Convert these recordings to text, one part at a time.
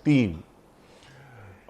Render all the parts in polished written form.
3।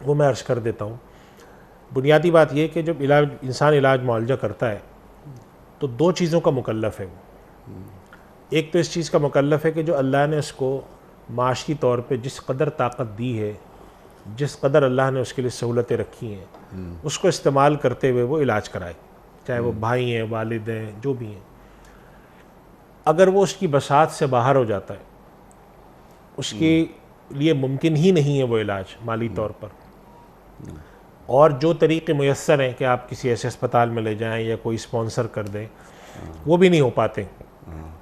وہ میں عرض کر دیتا ہوں. بنیادی بات یہ کہ جب انسان علاج معالجہ کرتا ہے تو دو چیزوں کا مکلف ہے وہ. ایک تو اس چیز کا مکلف ہے کہ جو اللہ نے اس کو معاشی طور پہ جس قدر طاقت دی ہے, جس قدر اللہ نے اس کے لیے سہولتیں رکھی ہیں, اس کو استعمال کرتے ہوئے وہ علاج کرائے, چاہے وہ بھائی ہیں, والد ہیں, جو بھی ہیں. اگر وہ اس کی بساط سے باہر ہو جاتا ہے, اس کے لیے ممکن ہی نہیں ہے وہ علاج مالی طور پر, اور جو طریقے میسر ہیں کہ آپ کسی ایسے اسپتال میں لے جائیں یا کوئی اسپانسر کر دیں, وہ بھی نہیں ہو پاتے,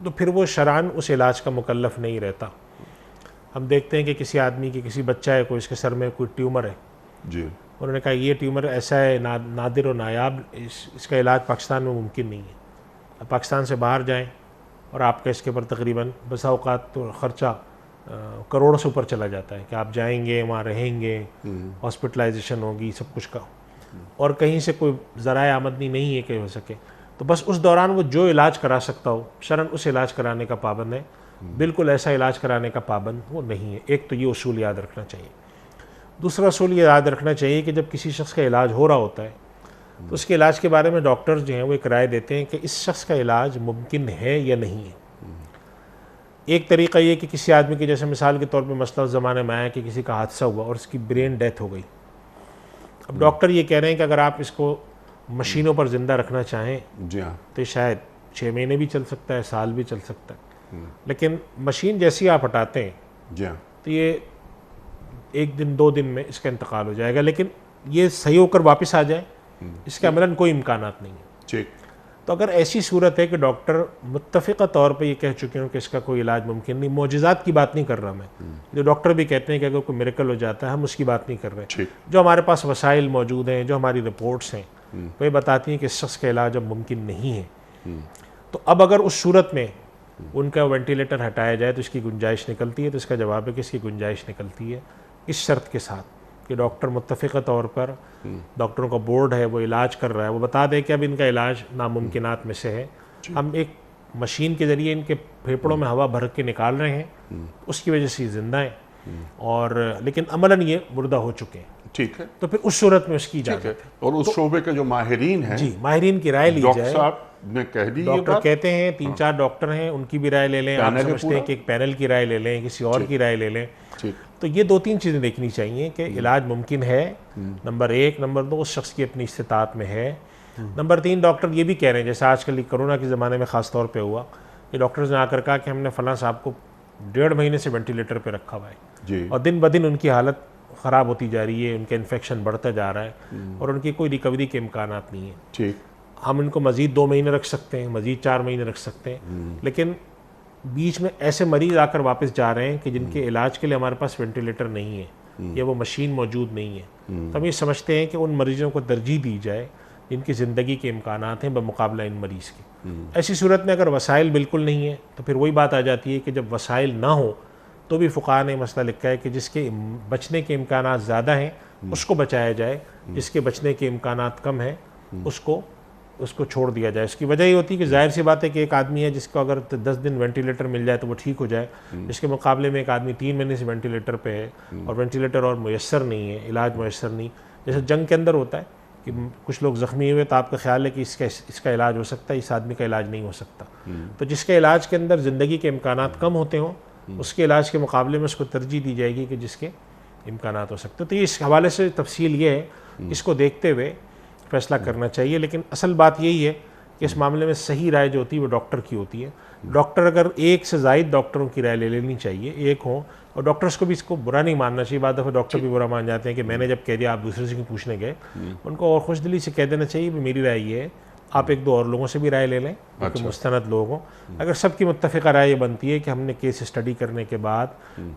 تو پھر وہ شرعاً اس علاج کا مکلف نہیں رہتا. ہم دیکھتے ہیں کہ کسی آدمی کی کسی بچہ ہے, کوئی اس کے سر میں کوئی ٹیومر ہے, جی, انہوں نے کہا یہ ٹیومر ایسا ہے نادر و نایاب, اس کا علاج پاکستان میں ممکن نہیں ہے. اب پاکستان سے باہر جائیں اور آپ کا اس کے اوپر تقریباً بسا اوقات تو خرچہ کروڑوں سے اوپر چلا جاتا ہے کہ آپ جائیں گے, وہاں رہیں گے, ہاسپٹلائزیشن ہوگی, سب کچھ کا, اور کہیں سے کوئی ذرائع آمدنی نہیں ہے کہ ہو سکے. تو بس اس دوران وہ جو علاج کرا سکتا ہو شرعاً اس علاج کرانے کا پابند ہے, بالکل ایسا علاج کرانے کا پابند وہ نہیں ہے. ایک تو یہ اصول یاد رکھنا چاہیے. دوسرا اصول یہ یاد رکھنا چاہیے کہ جب کسی شخص کا علاج ہو رہا ہوتا ہے تو اس کے علاج کے بارے میں ڈاکٹر جو ہیں وہ ایک رائے دیتے ہیں کہ اس شخص کا علاج ممکن ہے یا نہیں ہے. ایک طریقہ یہ کہ کسی آدمی کی, جیسے مثال کے طور پہ مسئلہ اس زمانے میں آیا کہ کسی کا حادثہ ہوا اور اس کی برین ڈیتھ ہو گئی. اب ڈاکٹر یہ کہہ رہے ہیں کہ اگر آپ اس کو مشینوں پر زندہ رکھنا چاہیں جی ہاں, تو شاید 6 مہینے بھی چل سکتا ہے, سال بھی چل سکتا ہے, لیکن مشین جیسی آپ ہٹاتے ہیں جی ہاں, تو یہ 1 دن 2 دن میں اس کا انتقال ہو جائے گا, لیکن یہ صحیح ہو کر واپس آ جائے اس کے عملاً کوئی امکانات نہیں ہیں. ٹھیک. تو اگر ایسی صورت ہے کہ ڈاکٹر متفقہ طور پہ یہ کہہ چکے ہوں کہ اس کا کوئی علاج ممکن نہیں, معجزات کی بات نہیں کر رہا میں, جو ڈاکٹر بھی کہتے ہیں کہ اگر کوئی میریکل ہو جاتا ہے ہم اس کی بات نہیں کر رہے, ٹھیک. جو ہمارے پاس وسائل موجود ہیں, جو ہماری رپورٹس ہیں, وہ یہ بتاتی ہیں کہ اس شخص کا علاج اب ممکن نہیں ہے. تو اب اگر اس صورت میں ان کا وینٹیلیٹر ہٹایا جائے تو اس کی گنجائش نکلتی ہے. تو اس کا جواب ہے کہ اس کی گنجائش نکلتی ہے اس شرط کے ساتھ کہ ڈاکٹر متفقہ طور پر, ڈاکٹروں کا بورڈ ہے وہ علاج کر رہا ہے, وہ بتا دے کہ اب ان کا علاج ناممکنات میں سے ہے, ہم ایک مشین کے ذریعے ان کے پھیپڑوں میں ہوا بھر کے نکال رہے ہیں, اس کی وجہ سے یہ زندہ ہیں, اور لیکن عملاً یہ مردہ ہو چکے ہیں. ٹھیک ہے. تو پھر اس صورت میں اس کی اجازت ہے. اور اس شعبے کے جو ماہرین ہیں, جی, ماہرین کی رائے لی ڈاکٹر جائے. صاحب نے کہہ دی, ڈاکٹر کہتے ہیں 3-4 ڈاکٹر ہیں, ان کی بھی رائے لے لیں. آپ سمجھتے ہیں کہ ایک پینل کی رائے لے لیں, کسی اور کی رائے لے لیں. تو یہ 2-3 چیزیں دیکھنی چاہیے کہ علاج ممکن ہے, نمبر 1. نمبر 2, اس شخص کی اپنی استطاعت میں ہے. نمبر 3, ڈاکٹر یہ بھی کہہ رہے ہیں, جیسے آج کل کرونا کے زمانے میں خاص طور پہ ہوا کہ ڈاکٹرز نے آ کر کہا کہ ہم نے فلاں صاحب کو 1.5 مہینے سے وینٹیلیٹر پہ رکھا ہوا ہے, اور دن بدن ان کی حالت خراب ہوتی جا رہی ہے, ان کا انفیکشن بڑھتا جا رہا ہے, اور ان کی کوئی ریکوری کے امکانات نہیں ہیں. ٹھیک. ہم ان کو مزید 2 مہینے رکھ سکتے ہیں, مزید 4 مہینے رکھ سکتے ہیں, لیکن بیچ میں ایسے مریض آ کر واپس جا رہے ہیں کہ جن کے علاج کے لیے ہمارے پاس وینٹیلیٹر نہیں ہے یا وہ مشین موجود نہیں ہے. تو ہم یہ سمجھتے ہیں کہ ان مریضوں کو ترجیح دی جائے جن کی زندگی کے امکانات ہیں بمقابلہ ان مریض کے. ایسی صورت میں اگر وسائل بالکل نہیں ہیں تو پھر وہی بات آ جاتی ہے کہ جب وسائل نہ ہوں تو بھی فقہاء نے مسئلہ لکھا ہے کہ جس کے بچنے کے امکانات زیادہ ہیں اس کو بچایا جائے, جس کے بچنے کے امکانات کم ہیں اس کو چھوڑ دیا جائے. اس کی وجہ یہ ہوتی ہے کہ ظاہر سی بات ہے کہ ایک آدمی ہے جس کو اگر 10 دن وینٹیلیٹر مل جائے تو وہ ٹھیک ہو جائے, اس کے مقابلے میں ایک آدمی 3 مہینے سے وینٹیلیٹر پہ ہے اور وینٹیلیٹر اور میسر نہیں ہے, علاج میسر نہیں. جیسے جنگ کے اندر ہوتا ہے کہ کچھ لوگ زخمی ہوئے تو آپ کا خیال ہے کہ اس کا علاج ہو سکتا ہے, اس آدمی کا علاج نہیں ہو سکتا. تو جس کے علاج کے اندر زندگی کے امکانات کم ہوتے ہوں اس کے علاج کے مقابلے میں اس کو ترجیح دی جائے گی کہ جس کے امکانات ہو سکتے. تو اس حوالے سے تفصیل یہ ہے, اس کو دیکھتے ہوئے فیصلہ کرنا چاہیے. لیکن اصل بات یہی ہے کہ اس معاملے میں صحیح رائے جو ہوتی ہے وہ ڈاکٹر کی ہوتی ہے. ڈاکٹر اگر 1 سے زائد ڈاکٹروں کی رائے لے لینی چاہیے, 1 ہوں, اور ڈاکٹرز کو بھی اس کو برا نہیں ماننا چاہیے. بعد دفعہ ڈاکٹر بھی برا مان جاتے ہیں کہ میں نے جب کہہ دیا آپ دوسرے سے کیوں پوچھنے گئے. ان کو اور خوش دلی سے کہہ دینا چاہیے کہ میری رائے یہ ہے, آپ 1-2 اور لوگوں سے بھی رائے لے لیں کہ مستند لوگ ہوں. اگر سب کی متفقہ رائے یہ بنتی ہے کہ ہم نے کیس اسٹڈی کرنے کے بعد,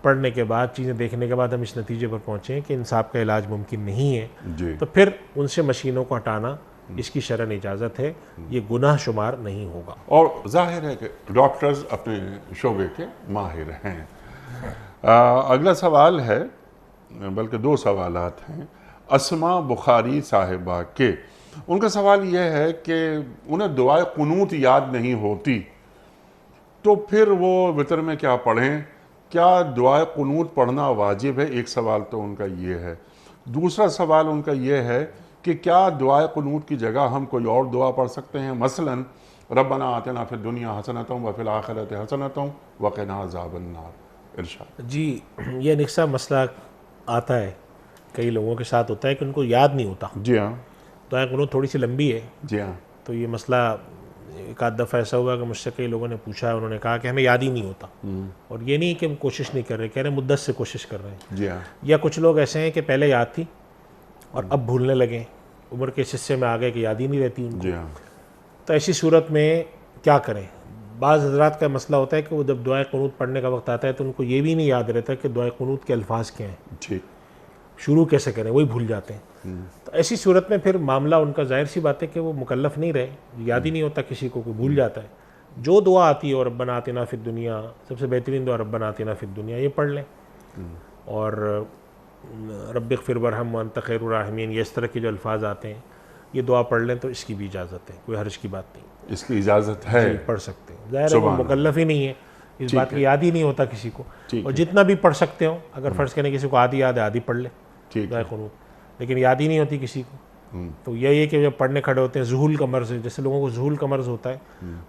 پڑھنے کے بعد, چیزیں دیکھنے کے بعد ہم اس نتیجے پر پہنچے ہیں کہ ان صاحب کا علاج ممکن نہیں ہے, تو پھر ان سے مشینوں کو ہٹانا اس کی شرعاً اجازت ہے, یہ گناہ شمار نہیں ہوگا. اور ظاہر ہے کہ ڈاکٹرز اپنے شعبے کے ماہر ہیں. اگلا سوال ہے, بلکہ 2 سوالات ہیں, اسما بخاری صاحبہ کے. ان کا سوال یہ ہے کہ انہیں دعائے قنوت یاد نہیں ہوتی تو پھر وہ وتر میں کیا پڑھیں, کیا دعائے قنوت پڑھنا واجب ہے؟ ایک سوال تو ان کا یہ ہے. دوسرا سوال ان کا یہ ہے کہ کیا دعائے قنوت کی جگہ ہم کوئی اور دعا پڑھ سکتے ہیں؟ مثلا ربنا آتنا فی الدنیا حسنۃ وفی الآخرۃ حسنۃ وقنا عذاب النار، ارشاد۔ جی یہ نقصہ مسئلہ آتا ہے، کئی لوگوں کے ساتھ ہوتا ہے کہ ان کو یاد نہیں ہوتا۔ جی ہاں، دعائے قنوت تھوڑی سی لمبی ہے، جی ہاں، تو یہ مسئلہ ایک آدھ دفعہ ایسا ہوا کہ مجھ سے کئی لوگوں نے پوچھا، انہوں نے کہا کہ ہمیں یاد ہی نہیں ہوتا، اور یہ نہیں کہ ہم کوشش نہیں کر رہے، کہہ رہے ہیں مدت سے کوشش کر رہے ہیں۔ جی ہاں، یا کچھ لوگ ایسے ہیں کہ پہلے یاد تھی اور اب بھولنے لگے، عمر کے اس حصے میں آ گئے کہ یاد ہی نہیں رہتی ان کو۔ جی ہاں، تو ایسی صورت میں کیا کریں؟ بعض حضرات کا مسئلہ ہوتا ہے کہ وہ جب دعائے قنوت پڑھنے کا وقت آتا ہے تو ان کو یہ بھی نہیں یاد رہتا کہ دعائے قنوت کے الفاظ کیا ہیں، ٹھیک، شروع کیسے کریں، وہی بھول جاتے ہیں۔ تو ایسی صورت میں پھر معاملہ ان کا ظاہر سی بات ہے کہ وہ مکلف نہیں رہے، یاد ہی نہیں ہوتا کسی کو، کوئی بھول جاتا ہے۔ جو دعا آتی ہے اور ربنا آتنا فی الدنیا، سب سے بہترین دعا ربنا آتنا فی الدنیا، یہ پڑھ لیں، اور رب اغفر وارحم وانت خیر الراحمین، یہ اس طرح کے جو الفاظ آتے ہیں یہ دعا پڑھ لیں تو اس کی بھی اجازت ہے، کوئی حرج کی بات نہیں، اس کی اجازت ہے، پڑھ سکتے ہیں۔ ظاہر ہے وہ مکلف ہی نہیں ہے، اس بات کی یاد ہی نہیں ہوتا کسی کو، اور جتنا بھی پڑھ سکتے ہوں، اگر فرض کریں کسی کو آدھی یاد ہے، آدھی پڑھ لیں دعائے قنوت، لیکن یاد ہی نہیں ہوتی کسی کو، تو یہی ہے کہ جب پڑھنے کھڑے ہوتے ہیں ذہول کا مرض ہے، جیسے لوگوں کو ذہول کا مرض ہوتا ہے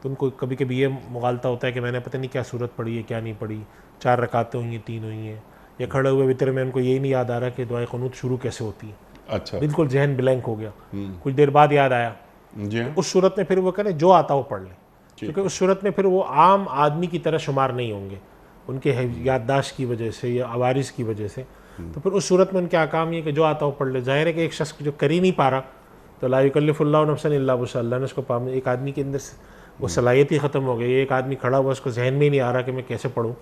تو ان کو کبھی کبھی یہ مغالطہ ہوتا ہے کہ میں نے پتہ نہیں کیا صورت پڑھی ہے کیا نہیں پڑھی، 4 رکعتیں ہوئی ہیں 3 ہوئی ہیں، یا کھڑے ہوئے وطر میں ان کو یہی نہیں یاد آ رہا کہ دعائے قنوت شروع کیسے ہوتی ہے، اچھا، بالکل ذہن بلینک ہو گیا، کچھ دیر بعد یاد آیا، جی ہاں، اس صورت میں پھر وہ کریں جو آتا وہ پڑھ لیں، کیونکہ اس صورت میں پھر وہ عام آدمی کی طرح شمار نہیں ہوں گے ان کے یادداشت کی وجہ سے یا عوارض کی وجہ سے، تو پھر اس صورت میں ان کے احکام یہ کہ جو آتا وہ پڑھ لے۔ ظاہر ہے کہ ایک شخص جو کر ہی نہیں پا رہا تو لا یکلف اللہ نفسا الا وسعها، اللہ نے اس کو ایک آدمی کے اندر وہ صلاحیت ہی ختم ہو گئی، ایک آدمی کھڑا ہوا اس کو ذہن میں ہی نہیں آ رہا کہ میں کیسے پڑھوں،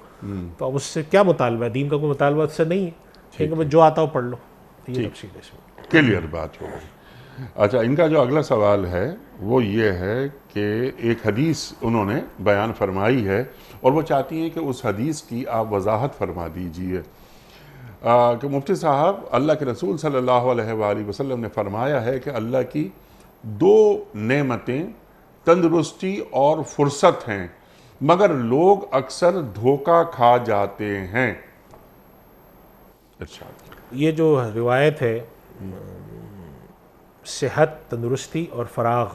تو اب اس سے کیا مطالبہ ہے؟ دین کا کوئی مطالبہ اس سے نہیں ہے کہ جو آتا وہ پڑھ لو، یہ تفصیل ہے اس میں، کلیئر بات ہو گئی۔ اچھا، ان کا جو اگلا سوال ہے وہ یہ ہے کہ ایک حدیث انہوں نے بیان فرمائی ہے اور وہ چاہتی ہیں کہ اس حدیث کی آپ وضاحت فرما دیجئے کہ مفتی صاحب، اللہ کے رسول صلی اللہ علیہ وآلہ وسلم نے فرمایا ہے کہ اللہ کی 2 نعمتیں تندرستی اور فرصت ہیں، مگر لوگ اکثر دھوکہ کھا جاتے ہیں، ارشاد۔ یہ جو روایت ہے صحت، تندرستی اور فراغ،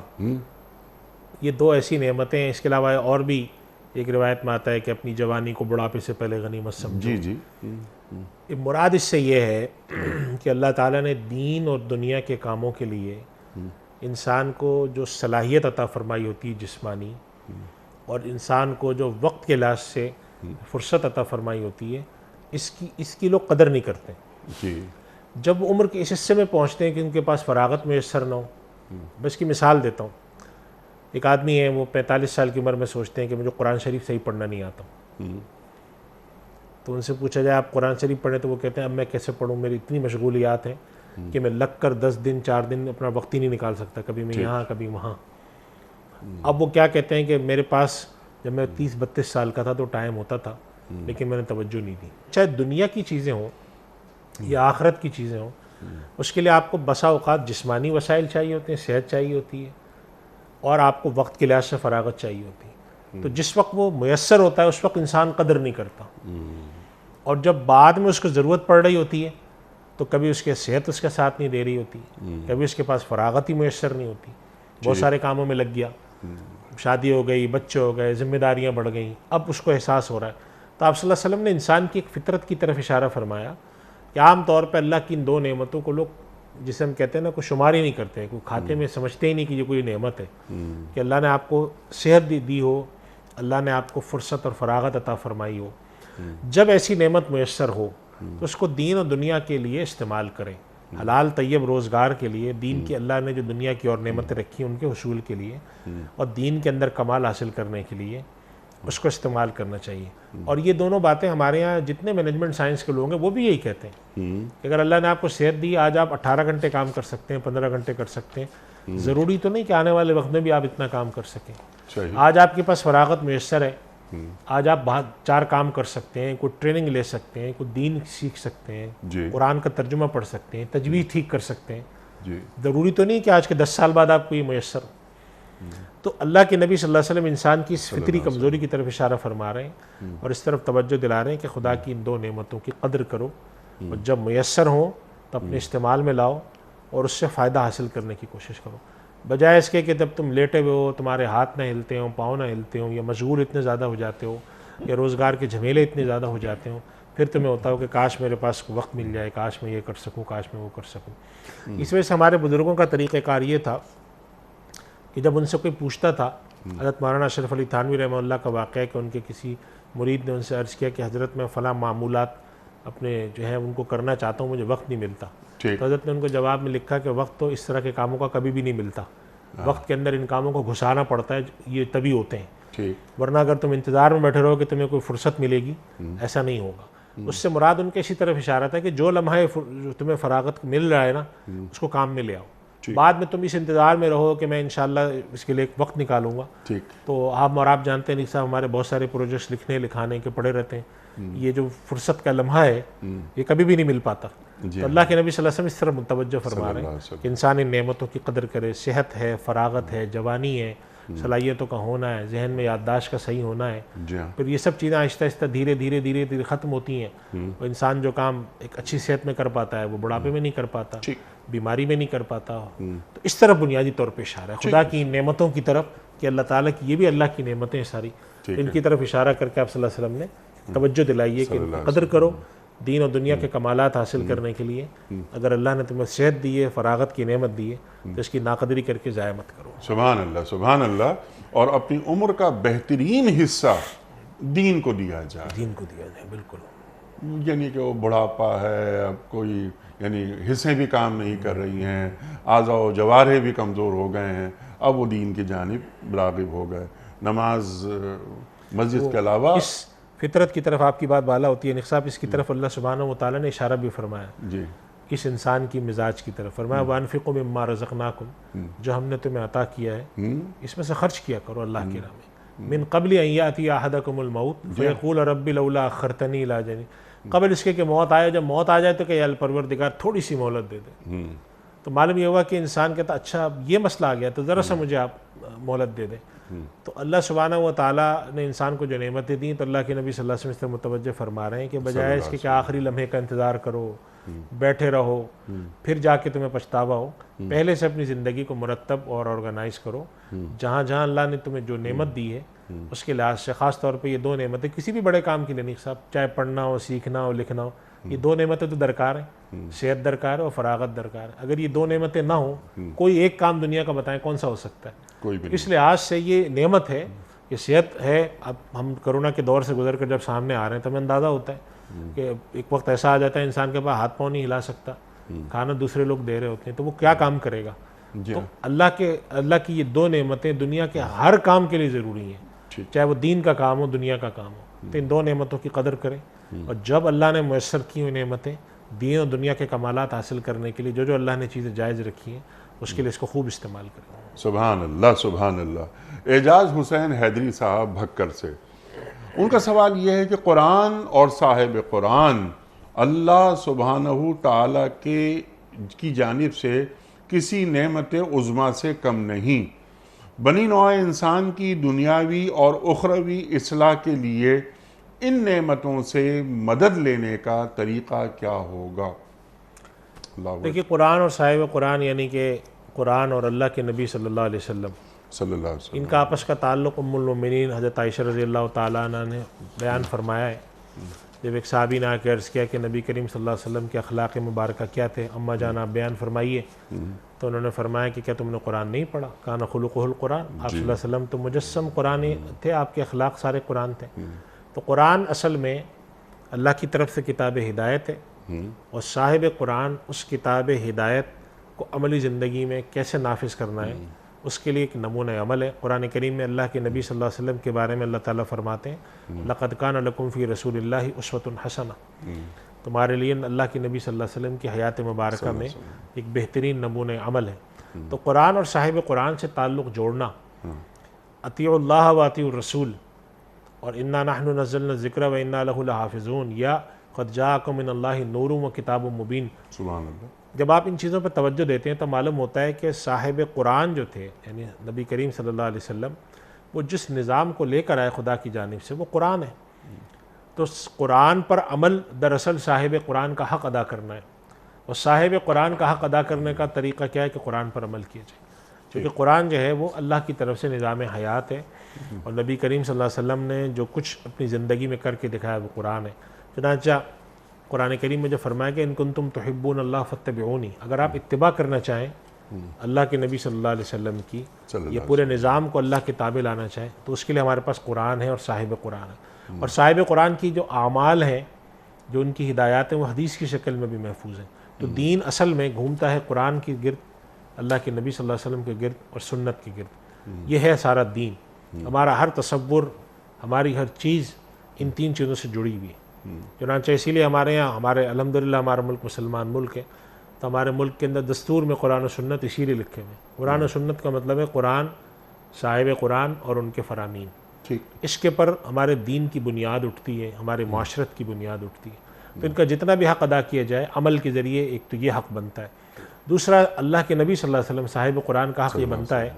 یہ 2 ایسی نعمتیں ہیں، اس کے علاوہ اور بھی ایک روایت میں آتا ہے کہ اپنی جوانی کو بڑھاپے سے پہلے غنیمت سمجھو۔ جی جی، مراد اس سے یہ ہے کہ اللہ تعالیٰ نے دین اور دنیا کے کاموں کے لیے انسان کو جو صلاحیت عطا فرمائی ہوتی ہے جسمانی، اور انسان کو جو وقت کے لحاظ سے فرصت عطا فرمائی ہوتی ہے، اس کی لوگ قدر نہیں کرتے۔ جی، جب عمر کے اس حصے میں پہنچتے ہیں کہ ان کے پاس فراغت میسر نہ ہو، بس کی مثال دیتا ہوں، ایک آدمی ہے وہ 45 سال کی عمر میں سوچتے ہیں کہ مجھے قرآن شریف صحیح پڑھنا نہیں آتا، تو ان سے پوچھا جائے آپ قرآن شریف پڑھیں تو وہ کہتے ہیں اب میں کیسے پڑھوں، میری اتنی مشغولیات ہیں کہ میں لگ کر 10 دن 4 دن اپنا وقت ہی نہیں نکال سکتا، کبھی میں یہاں کبھی وہاں۔ اب وہ کیا کہتے ہیں کہ میرے پاس جب میں 30-32 سال کا تھا تو ٹائم ہوتا تھا لیکن میں نے توجہ نہیں دی۔ چاہے دنیا کی چیزیں ہوں یا آخرت کی چیزیں ہوں، اس کے لیے آپ کو بسا اوقات جسمانی وسائل چاہیے ہوتے ہیں، صحت چاہیے ہوتی ہے، اور آپ کو وقت کے لحاظ سے فراغت چاہیے ہوتی ہے، تو جس وقت وہ میسر ہوتا ہے اس وقت انسان قدر نہیں کرتا، اور جب بعد میں اس کو ضرورت پڑ رہی ہوتی ہے تو کبھی اس کے صحت اس کا ساتھ نہیں دے رہی ہوتی، کبھی اس کے پاس فراغت ہی میسر نہیں ہوتی، بہت سارے کاموں میں لگ گیا، شادی ہو گئی، بچے ہو گئے، ذمہ داریاں بڑھ گئیں، اب اس کو احساس ہو رہا ہے۔ تو آپ صلی اللہ علیہ وسلم نے انسان کی ایک فطرت کی طرف اشارہ فرمایا کہ عام طور پہ اللہ کی ان 2 نعمتوں کو لوگ، جسے ہم کہتے ہیں نا، کوئی شمار ہی نہیں کرتے ہیں، کوئی کھاتے میں سمجھتے ہی نہیں کہ یہ کوئی نعمت ہے، کہ اللہ نے آپ کو صحت دی ہو، اللہ نے آپ کو فرصت اور فراغت عطا فرمائی ہو۔ جب ایسی نعمت میسر ہو تو اس کو دین اور دنیا کے لیے استعمال کریں، حلال طیب روزگار کے لیے، دین کی اللہ نے جو دنیا کی اور نعمتیں رکھی ہیں ان کے حصول کے لیے، اور دین کے اندر کمال حاصل کرنے کے لیے اس کو استعمال کرنا چاہیے۔ اور یہ دونوں باتیں ہمارے ہاں جتنے مینجمنٹ سائنس کے لوگ ہیں وہ بھی یہی کہتے ہیں کہ اگر اللہ نے آپ کو صحت دی، آج آپ 18 گھنٹے کام کر سکتے ہیں، 15 گھنٹے کر سکتے ہیں، ضروری تو نہیں کہ آنے والے وقت میں بھی آپ اتنا کام کر سکیں۔ آج آپ کے پاس فراغت میسر ہے، آج آپ 4 کام کر سکتے ہیں، کوئی ٹریننگ لے سکتے ہیں، کوئی دین سیکھ سکتے ہیں، قرآن کا ترجمہ پڑھ سکتے ہیں، تجوید ٹھیک کر سکتے ہیں، ضروری تو نہیں کہ آج کے 10 سال بعد آپ کو یہ میسر ہو۔ تو اللہ کے نبی صلی اللہ علیہ وسلم انسان کی اس فطری کمزوری کی طرف اشارہ فرما رہے ہیں اور اس طرف توجہ دلا رہے ہیں کہ خدا کی ان 2 نعمتوں کی قدر کرو، اور جب میسر ہوں تو اپنے استعمال میں لاؤ اور اس سے فائدہ حاصل کرنے کی کوشش کرو، بجائے اس کے کہ جب تم لیٹے ہوئے ہو، تمہارے ہاتھ نہ ہلتے ہوں، پاؤں نہ ہلتے ہوں، یا مشغول اتنے زیادہ ہو جاتے ہو، یا روزگار کے جھمیلے اتنے زیادہ ہو جاتے ہوں، پھر تمہیں ہوتا ہو کہ کاش میرے پاس وقت مل جائے، کاش میں یہ کر سکوں، کاش میں وہ کر سکوں۔ اس وجہ سے ہمارے بزرگوں کا طریقہ کار یہ تھا کہ جب ان سے کوئی پوچھتا تھا، حضرت مولانا اشرف علی تھانوی رحمہ اللہ کا واقعہ ہے کہ ان کے کسی مرید نے ان سے عرض کیا کہ حضرت میں فلاں معمولات اپنے جو ہے ان کو کرنا چاہتا ہوں، مجھے وقت نہیں ملتا۔ ٹھیک، تو حضرت نے ان کو جواب میں لکھا کہ وقت تو اس طرح کے کاموں کا کبھی بھی نہیں ملتا، وقت کے اندر ان کاموں کو گھسانا پڑتا ہے، یہ تبھی ہوتے ہیں، ٹھیک، ورنہ اگر تم انتظار میں بیٹھے رہو کہ تمہیں کوئی فرصت ملے گی، ایسا نہیں ہوگا۔ اس سے مراد ان کے اسی طرف اشارہ تھا کہ جو لمحہ جو تمہیں فراغت مل رہا ہے نا، اس کو کام میں لے آؤ، بعد میں تم اس انتظار میں رہو کہ میں انشاءاللہ اس کے لیے ایک وقت نکالوں گا۔ ٹھیک، تو آپ جانتے ہیں صاحب، ہمارے بہت سارے پروجیکٹس لکھنے لکھانے کے پڑے رہتے ہیں، یہ جو فرصت کا لمحہ ہے یہ کبھی بھی نہیں مل پاتا۔ جی، تو اللہ کے نبی صلی اللہ علیہ وسلم اس طرح متوجہ فرما رہے اللہ ہیں علیہ وسلم۔ کہ انسان ان نعمتوں کی قدر کرے، صحت ہے، فراغت ہے، جوانی ہے، صلاحیتوں کا ہونا ہے، ذہن میں یادداشت کا صحیح ہونا ہے، جی ہاں، پھر یہ سب چیزیں آہستہ آہستہ دھیرے دھیرے ختم ہوتی ہیں۔ وہ انسان جو کام ایک اچھی صحت میں کر پاتا ہے وہ بڑھاپے میں نہیں کر پاتا، ٹھیک، بیماری میں نہیں کر پاتا۔ تو اس طرف بنیادی طور پہ اشارہ ہے خدا کی نعمتوں کی طرف، کہ اللہ تعالیٰ کی یہ بھی اللہ کی نعمتیں ہیں ساری، ان کی طرف اشارہ کر کے آپ صلی اللہ علیہ وسلم نے توجہ دلائی ہے کہ قدر کرو دین و دنیا کے کمالات حاصل کرنے کے لیے۔ اگر اللہ نے تمہیں صحت دی ہے، فراغت کی نعمت دی ہے، تو اس کی ناقدری کر کے ضائع مت کرو۔ سبحان اللہ، سبحان اللہ۔ اور اپنی عمر کا بہترین حصہ دین کو دیا جائے، دین کو دیا جائے، بالکل۔ یعنی کہ وہ بڑھاپا ہے، اب کوئی یعنی حصیں بھی کام نہیں کر رہی ہیں، اعضاء و جوارح بھی کمزور ہو گئے ہیں، اب وہ دین کی جانب راغب ہو گئے۔ نماز مسجد کے علاوہ، اس فطرت کی طرف آپ کی بات بالا ہوتی ہے نقص صاحب، اس کی طرف اللہ سبحانہ و تعالیٰ نے اشارہ بھی فرمایا، جی، اس انسان کی مزاج کی طرف فرمایا وَأَنفِقُوا مِمَّا رَزَقْنَاكُمْ، جو ہم نے تمہیں عطا کیا ہے اس میں سے خرچ کیا کرو اللہ کی راہ میں، من قبل ان یاتی احدکم الموت فیقول رب لولا اخرتنی الی اجل، قبل اس کے کہ موت آئے، جب موت آ جائے تو کہ یا پروردگار تھوڑی سی مہلت دے دے۔ تو معلوم یہ ہوا کہ انسان کہتا اچھا یہ مسئلہ آ گیا تو ذرا سا مجھے آپ مہلت دے دیں۔ تو اللہ سبحانہ و تعالیٰ نے انسان کو جو نعمتیں دیں تو اللہ کے نبی صلی اللہ علیہ وسلم اس سے متوجہ فرما رہے ہیں کہ بجائے اس کے کہ آخری لمحے کا انتظار کرو، بیٹھے رہو، پھر جا کے تمہیں پچھتاوا ہو، پہلے سے اپنی زندگی کو مرتب اور آرگنائز کرو۔ جہاں جہاں اللہ نے تمہیں جو نعمت دی ہے اس کے لحاظ سے، خاص طور پہ یہ دو نعمتیں کسی بھی بڑے کام کے لیے نہیں صاحب، چاہے پڑھنا ہو، سیکھنا ہو، لکھنا ہو، یہ دو نعمتیں تو درکار ہیں، صحت درکار ہے اور فراغت درکار ہے۔ اگر یہ دو نعمتیں نہ ہوں، کوئی ایک کام دنیا کا بتائیں کون سا ہو سکتا ہے؟ کوئی بھی اس لحاظ سے یہ نعمت ہے کہ صحت ہے۔ اب ہم کرونا کے دور سے گزر کر جب سامنے آ رہے ہیں تو ہمیں اندازہ ہوتا ہے کہ ایک وقت ایسا آ جاتا ہے انسان کے پاس ہاتھ پاؤں نہیں ہلا سکتا، کھانا دوسرے لوگ دے رہے ہوتے ہیں، تو وہ کیا کام کرے گا؟ تو اللہ کی یہ دو نعمتیں دنیا کے ہر کام کے لیے ضروری ہیں، چاہے وہ دین کا کام ہو، دنیا کا کام ہو، تو ان دو نعمتوں کی قدر کریں، اور جب اللہ نے میسر کی ہوئی نعمتیں دین اور دنیا کے کمالات حاصل کرنے کے لیے جو اللہ نے چیزیں جائز رکھی ہیں اس کے لیے اس کو خوب استعمال کریں۔ سبحان اللہ، سبحان اللہ۔ اعجاز حسین حیدری صاحب بھکر سے، ان کا سوال یہ ہے کہ قرآن اور صاحب قرآن اللہ سبحانہ تعالیٰ کی جانب سے کسی نعمت عظمیٰ سے کم نہیں، بنی نوع انسان کی دنیاوی اور اخروی اصلاح کے لیے ان نعمتوں سے مدد لینے کا طریقہ کیا ہوگا؟ اللہ دیکھیے، قرآن اور صاحب قرآن یعنی کہ قرآن اور اللہ کے نبی صلی اللہ علیہ وسلم، صلی اللہ علیہ وسلم، ان کا آپس کا تعلق ام المؤمنین حضرت عائشہ رضی اللہ تعالیٰ عنہ نے بیان فرمایا ہے۔ جب ایک صحابی نے آ کے عرض کیا کہ نبی کریم صلی اللہ علیہ وسلم کے اخلاق مبارکہ کیا تھے، اماں جان آپ بیان فرمائیے، تو انہوں نے فرمایا کہ کیا تم نے قرآن نہیں پڑھا؟ کان خلقہ القرآن، آپ صلی اللہ علیہ وسلم تو مجسم قرآن تھے، آپ کے اخلاق سارے قرآن تھے۔ تو قرآن اصل میں اللہ کی طرف سے کتاب ہدایت ہے، اور صاحب قرآن اس کتاب ہدایت کو عملی زندگی میں کیسے نافذ کرنا ہے اس کے لیے ایک نمونہ عمل ہے۔ قرآن کریم میں اللہ کے نبی صلی اللہ علیہ وسلم کے بارے میں اللہ تعالیٰ فرماتے ہیں لَقَدْ كَانَ لَكُمْ فِي رَسُولِ اللَّهِ أُسْوَةٌ حَسَنَةٌ، تمہارے لیے اللہ کے نبی صلی اللہ علیہ وسلم کی حیات مبارکہ میں ایک بہترین نمونہ عمل ہے۔ تو قرآن اور صاحب قرآن سے تعلق جوڑنا، اطیعوا اللہ و اطیعوا الرسول، اور انا نحن نزلنا الذکر و انا لہ لحافظون، یا قد جاءکم من اللہ نور و کتاب مبین۔ سبحان اللہ۔ جب آپ ان چیزوں پر توجہ دیتے ہیں تو معلوم ہوتا ہے کہ صاحب قرآن جو تھے یعنی نبی کریم صلی اللہ علیہ وسلم، وہ جس نظام کو لے کر آئے خدا کی جانب سے وہ قرآن ہے۔ تو قرآن پر عمل دراصل صاحب قرآن کا حق ادا کرنا ہے۔ اور صاحب قرآن کا حق ادا کرنے کا طریقہ کیا ہے کہ قرآن پر عمل کیا جائے، کیونکہ قرآن جو ہے وہ اللہ کی طرف سے نظام حیات ہے، اور نبی کریم صلی اللہ علیہ وسلم نے جو کچھ اپنی زندگی میں کر کے دکھایا وہ قرآن ہے۔ چنانچہ قرآن کریم میں جو فرمایا کہ ان کنتم تحبون اللہ فاتبعونی، اگر آپ اتباع کرنا چاہیں اللہ کے نبی صلی اللہ علیہ وسلم کی، یہ پورے نظام کو اللہ کے تابع لانا چاہیں، تو اس کے لیے ہمارے پاس قرآن ہے اور صاحب قرآن ہے، اور صاحب قرآن کی جو اعمال ہیں، جو ان کی ہدایات ہیں، وہ حدیث کی شکل میں بھی محفوظ ہیں۔ تو دین اصل میں گھومتا ہے قرآن کے گرد، اللہ کے نبی صلی اللہ علیہ وسلم کے گرد اور سنت کے گرد، یہ ہے سارا دین۔ ہمارا ہر تصور، ہماری ہر چیز ان تین چیزوں سے جڑی ہوئی ہے۔ چنانچہ اسی لیے ہمارے یہاں الحمدللہ ہمارا ملک مسلمان ملک ہے، تو ہمارے ملک کے اندر دستور میں قرآن و سنت اسی لیے لکھے ہوئے ہیں۔ قرآن و سنت کا مطلب ہے قرآن، صاحب قرآن اور ان کے فرامین، اس کے پر ہمارے دین کی بنیاد اٹھتی ہے، ہمارے معاشرت کی بنیاد اٹھتی ہے۔ تو ان کا جتنا بھی حق ادا کیا جائے عمل کے ذریعے، ایک تو یہ حق بنتا ہے، دوسرا اللہ کے نبی صلی اللہ علیہ وسلم صاحب قرآن کا حق یہ بنتا ہے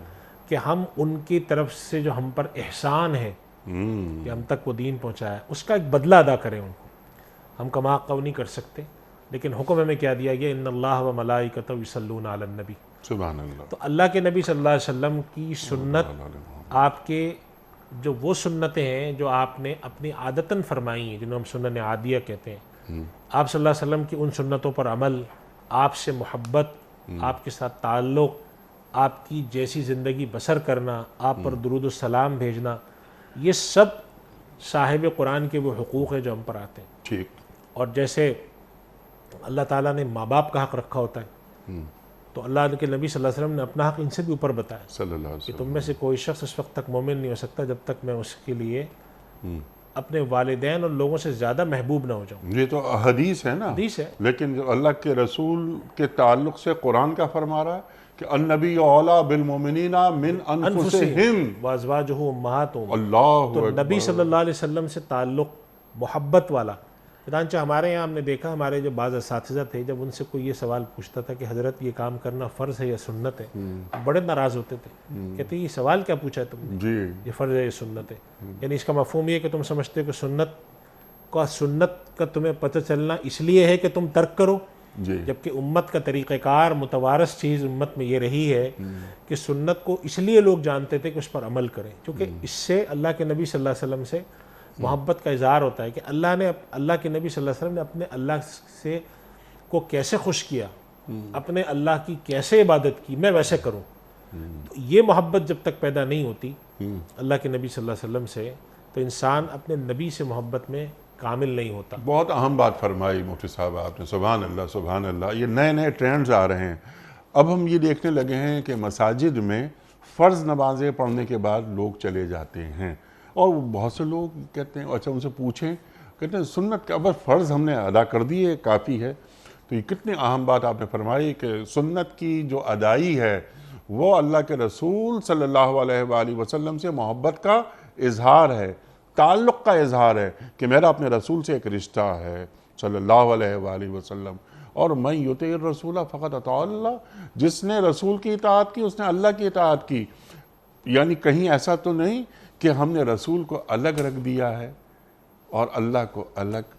کہ ہم ان کی طرف سے جو ہم پر احسان ہے کہ ہم تک وہ دین پہنچایا، اس کا ایک بدلہ ادا کریں ان کو۔ ہم کما حق نہیں کر سکتے، لیکن حکم ہمیں کیا دیا گیا، ان اللہ و ملائکتہ یصلون علی النبی، سبحان اللہ۔ تو اللہ کے نبی صلی اللہ علیہ وسلم کی سنت، آپ کے جو وہ سنتیں ہیں جو آپ نے اپنی عادتاً فرمائی ہیں، جنہیں ہم سنن عادیہ کہتے ہیں، آپ صلی اللہ علیہ وسلم کی ان سنتوں پر عمل، آپ سے محبت، آپ کے ساتھ تعلق، آپ کی جیسی زندگی بسر کرنا، آپ پر درود السلام بھیجنا، یہ سب صاحب قرآن کے وہ حقوق ہیں جو ہم پر آتے ہیں۔ ٹھیک۔ اور جیسے اللہ تعالیٰ نے ماں باپ کا حق رکھا ہوتا ہے، تو اللہ کے نبی صلی اللہ علیہ وسلم نے اپنا حق ان سے بھی اوپر بتایا صلی اللہ علیہ کہ وسلم۔ تم میں سے کوئی شخص اس وقت تک مومن نہیں ہو سکتا جب تک میں اس کے لیے اپنے والدین اور لوگوں سے زیادہ محبوب نہ ہو جاؤں۔ یہ تو حدیث ہے نا، حدیث ہے۔ لیکن جو اللہ کے رسول کے تعلق سے قرآن کا فرما رہا ہے کہ النبی اولیٰ بالمؤمنین من انفسہم وازواجہ امہاتہم، اللہ تو نبی صلی اللہ علیہ وسلم سے تعلق محبت والا۔ چنانچہ ہمارے یہاں ہم نے دیکھا، ہمارے جو بعض اساتذہ تھے، جب ان سے کوئی یہ سوال پوچھتا تھا کہ حضرت یہ کام کرنا فرض ہے یا سنت ہے، بڑے ناراض ہوتے تھے، کہتے یہ سوال کیا پوچھا ہے تم نے، جی یہ فرض ہے یہ سنت ہے؟ یعنی اس کا مفہوم یہ ہے کہ تم سمجھتے ہو کہ سنت کا تمہیں پتہ چلنا اس لیے ہے کہ تم ترک کرو، جی جبکہ امت کا طریقہ کار، متوارث چیز امت میں یہ رہی ہے کہ سنت کو اس لیے لوگ جانتے تھے کہ اس پر عمل کریں، کیونکہ اس سے اللہ کے نبی صلی اللہ علیہ وسلم سے محبت کا اظہار ہوتا ہے کہ اللہ کے نبی صلی اللہ علیہ وسلم نے اپنے اللہ سے کو کیسے خوش کیا، اپنے اللہ کی کیسے عبادت کی، میں ویسے کروں۔ تو یہ محبت جب تک پیدا نہیں ہوتی اللہ کے نبی صلی اللہ علیہ وسلم سے، تو انسان اپنے نبی سے محبت میں کامل نہیں ہوتا۔ بہت اہم بات فرمائی مفتی صاحب آپ نے، سبحان اللہ سبحان اللہ۔ یہ نئے نئے ٹرینڈز آ رہے ہیں، اب ہم یہ دیکھنے لگے ہیں کہ مساجد میں فرض نمازیں پڑھنے کے بعد لوگ چلے جاتے ہیں، اور بہت سے لوگ کہتے ہیں، اچھا ان سے پوچھیں، کہتے ہیں سنت کا بس فرض ہم نے ادا کر دی ہے، کافی ہے۔ تو یہ کتنی اہم بات آپ نے فرمائی کہ سنت کی جو ادائی ہے وہ اللہ کے رسول صلی اللہ علیہ وآلہ وسلم سے محبت کا اظہار ہے، تعلق کا اظہار ہے کہ میرا اپنے رسول سے ایک رشتہ ہے صلی اللہ علیہ وآلہ وسلم۔ اور من یطع الرسول فقد اطاع اللہ، جس نے رسول کی اطاعت کی اس نے اللہ کی اطاعت کی۔ یعنی کہیں ایسا تو نہیں کہ ہم نے رسول کو الگ رکھ دیا ہے اور اللہ کو الگ،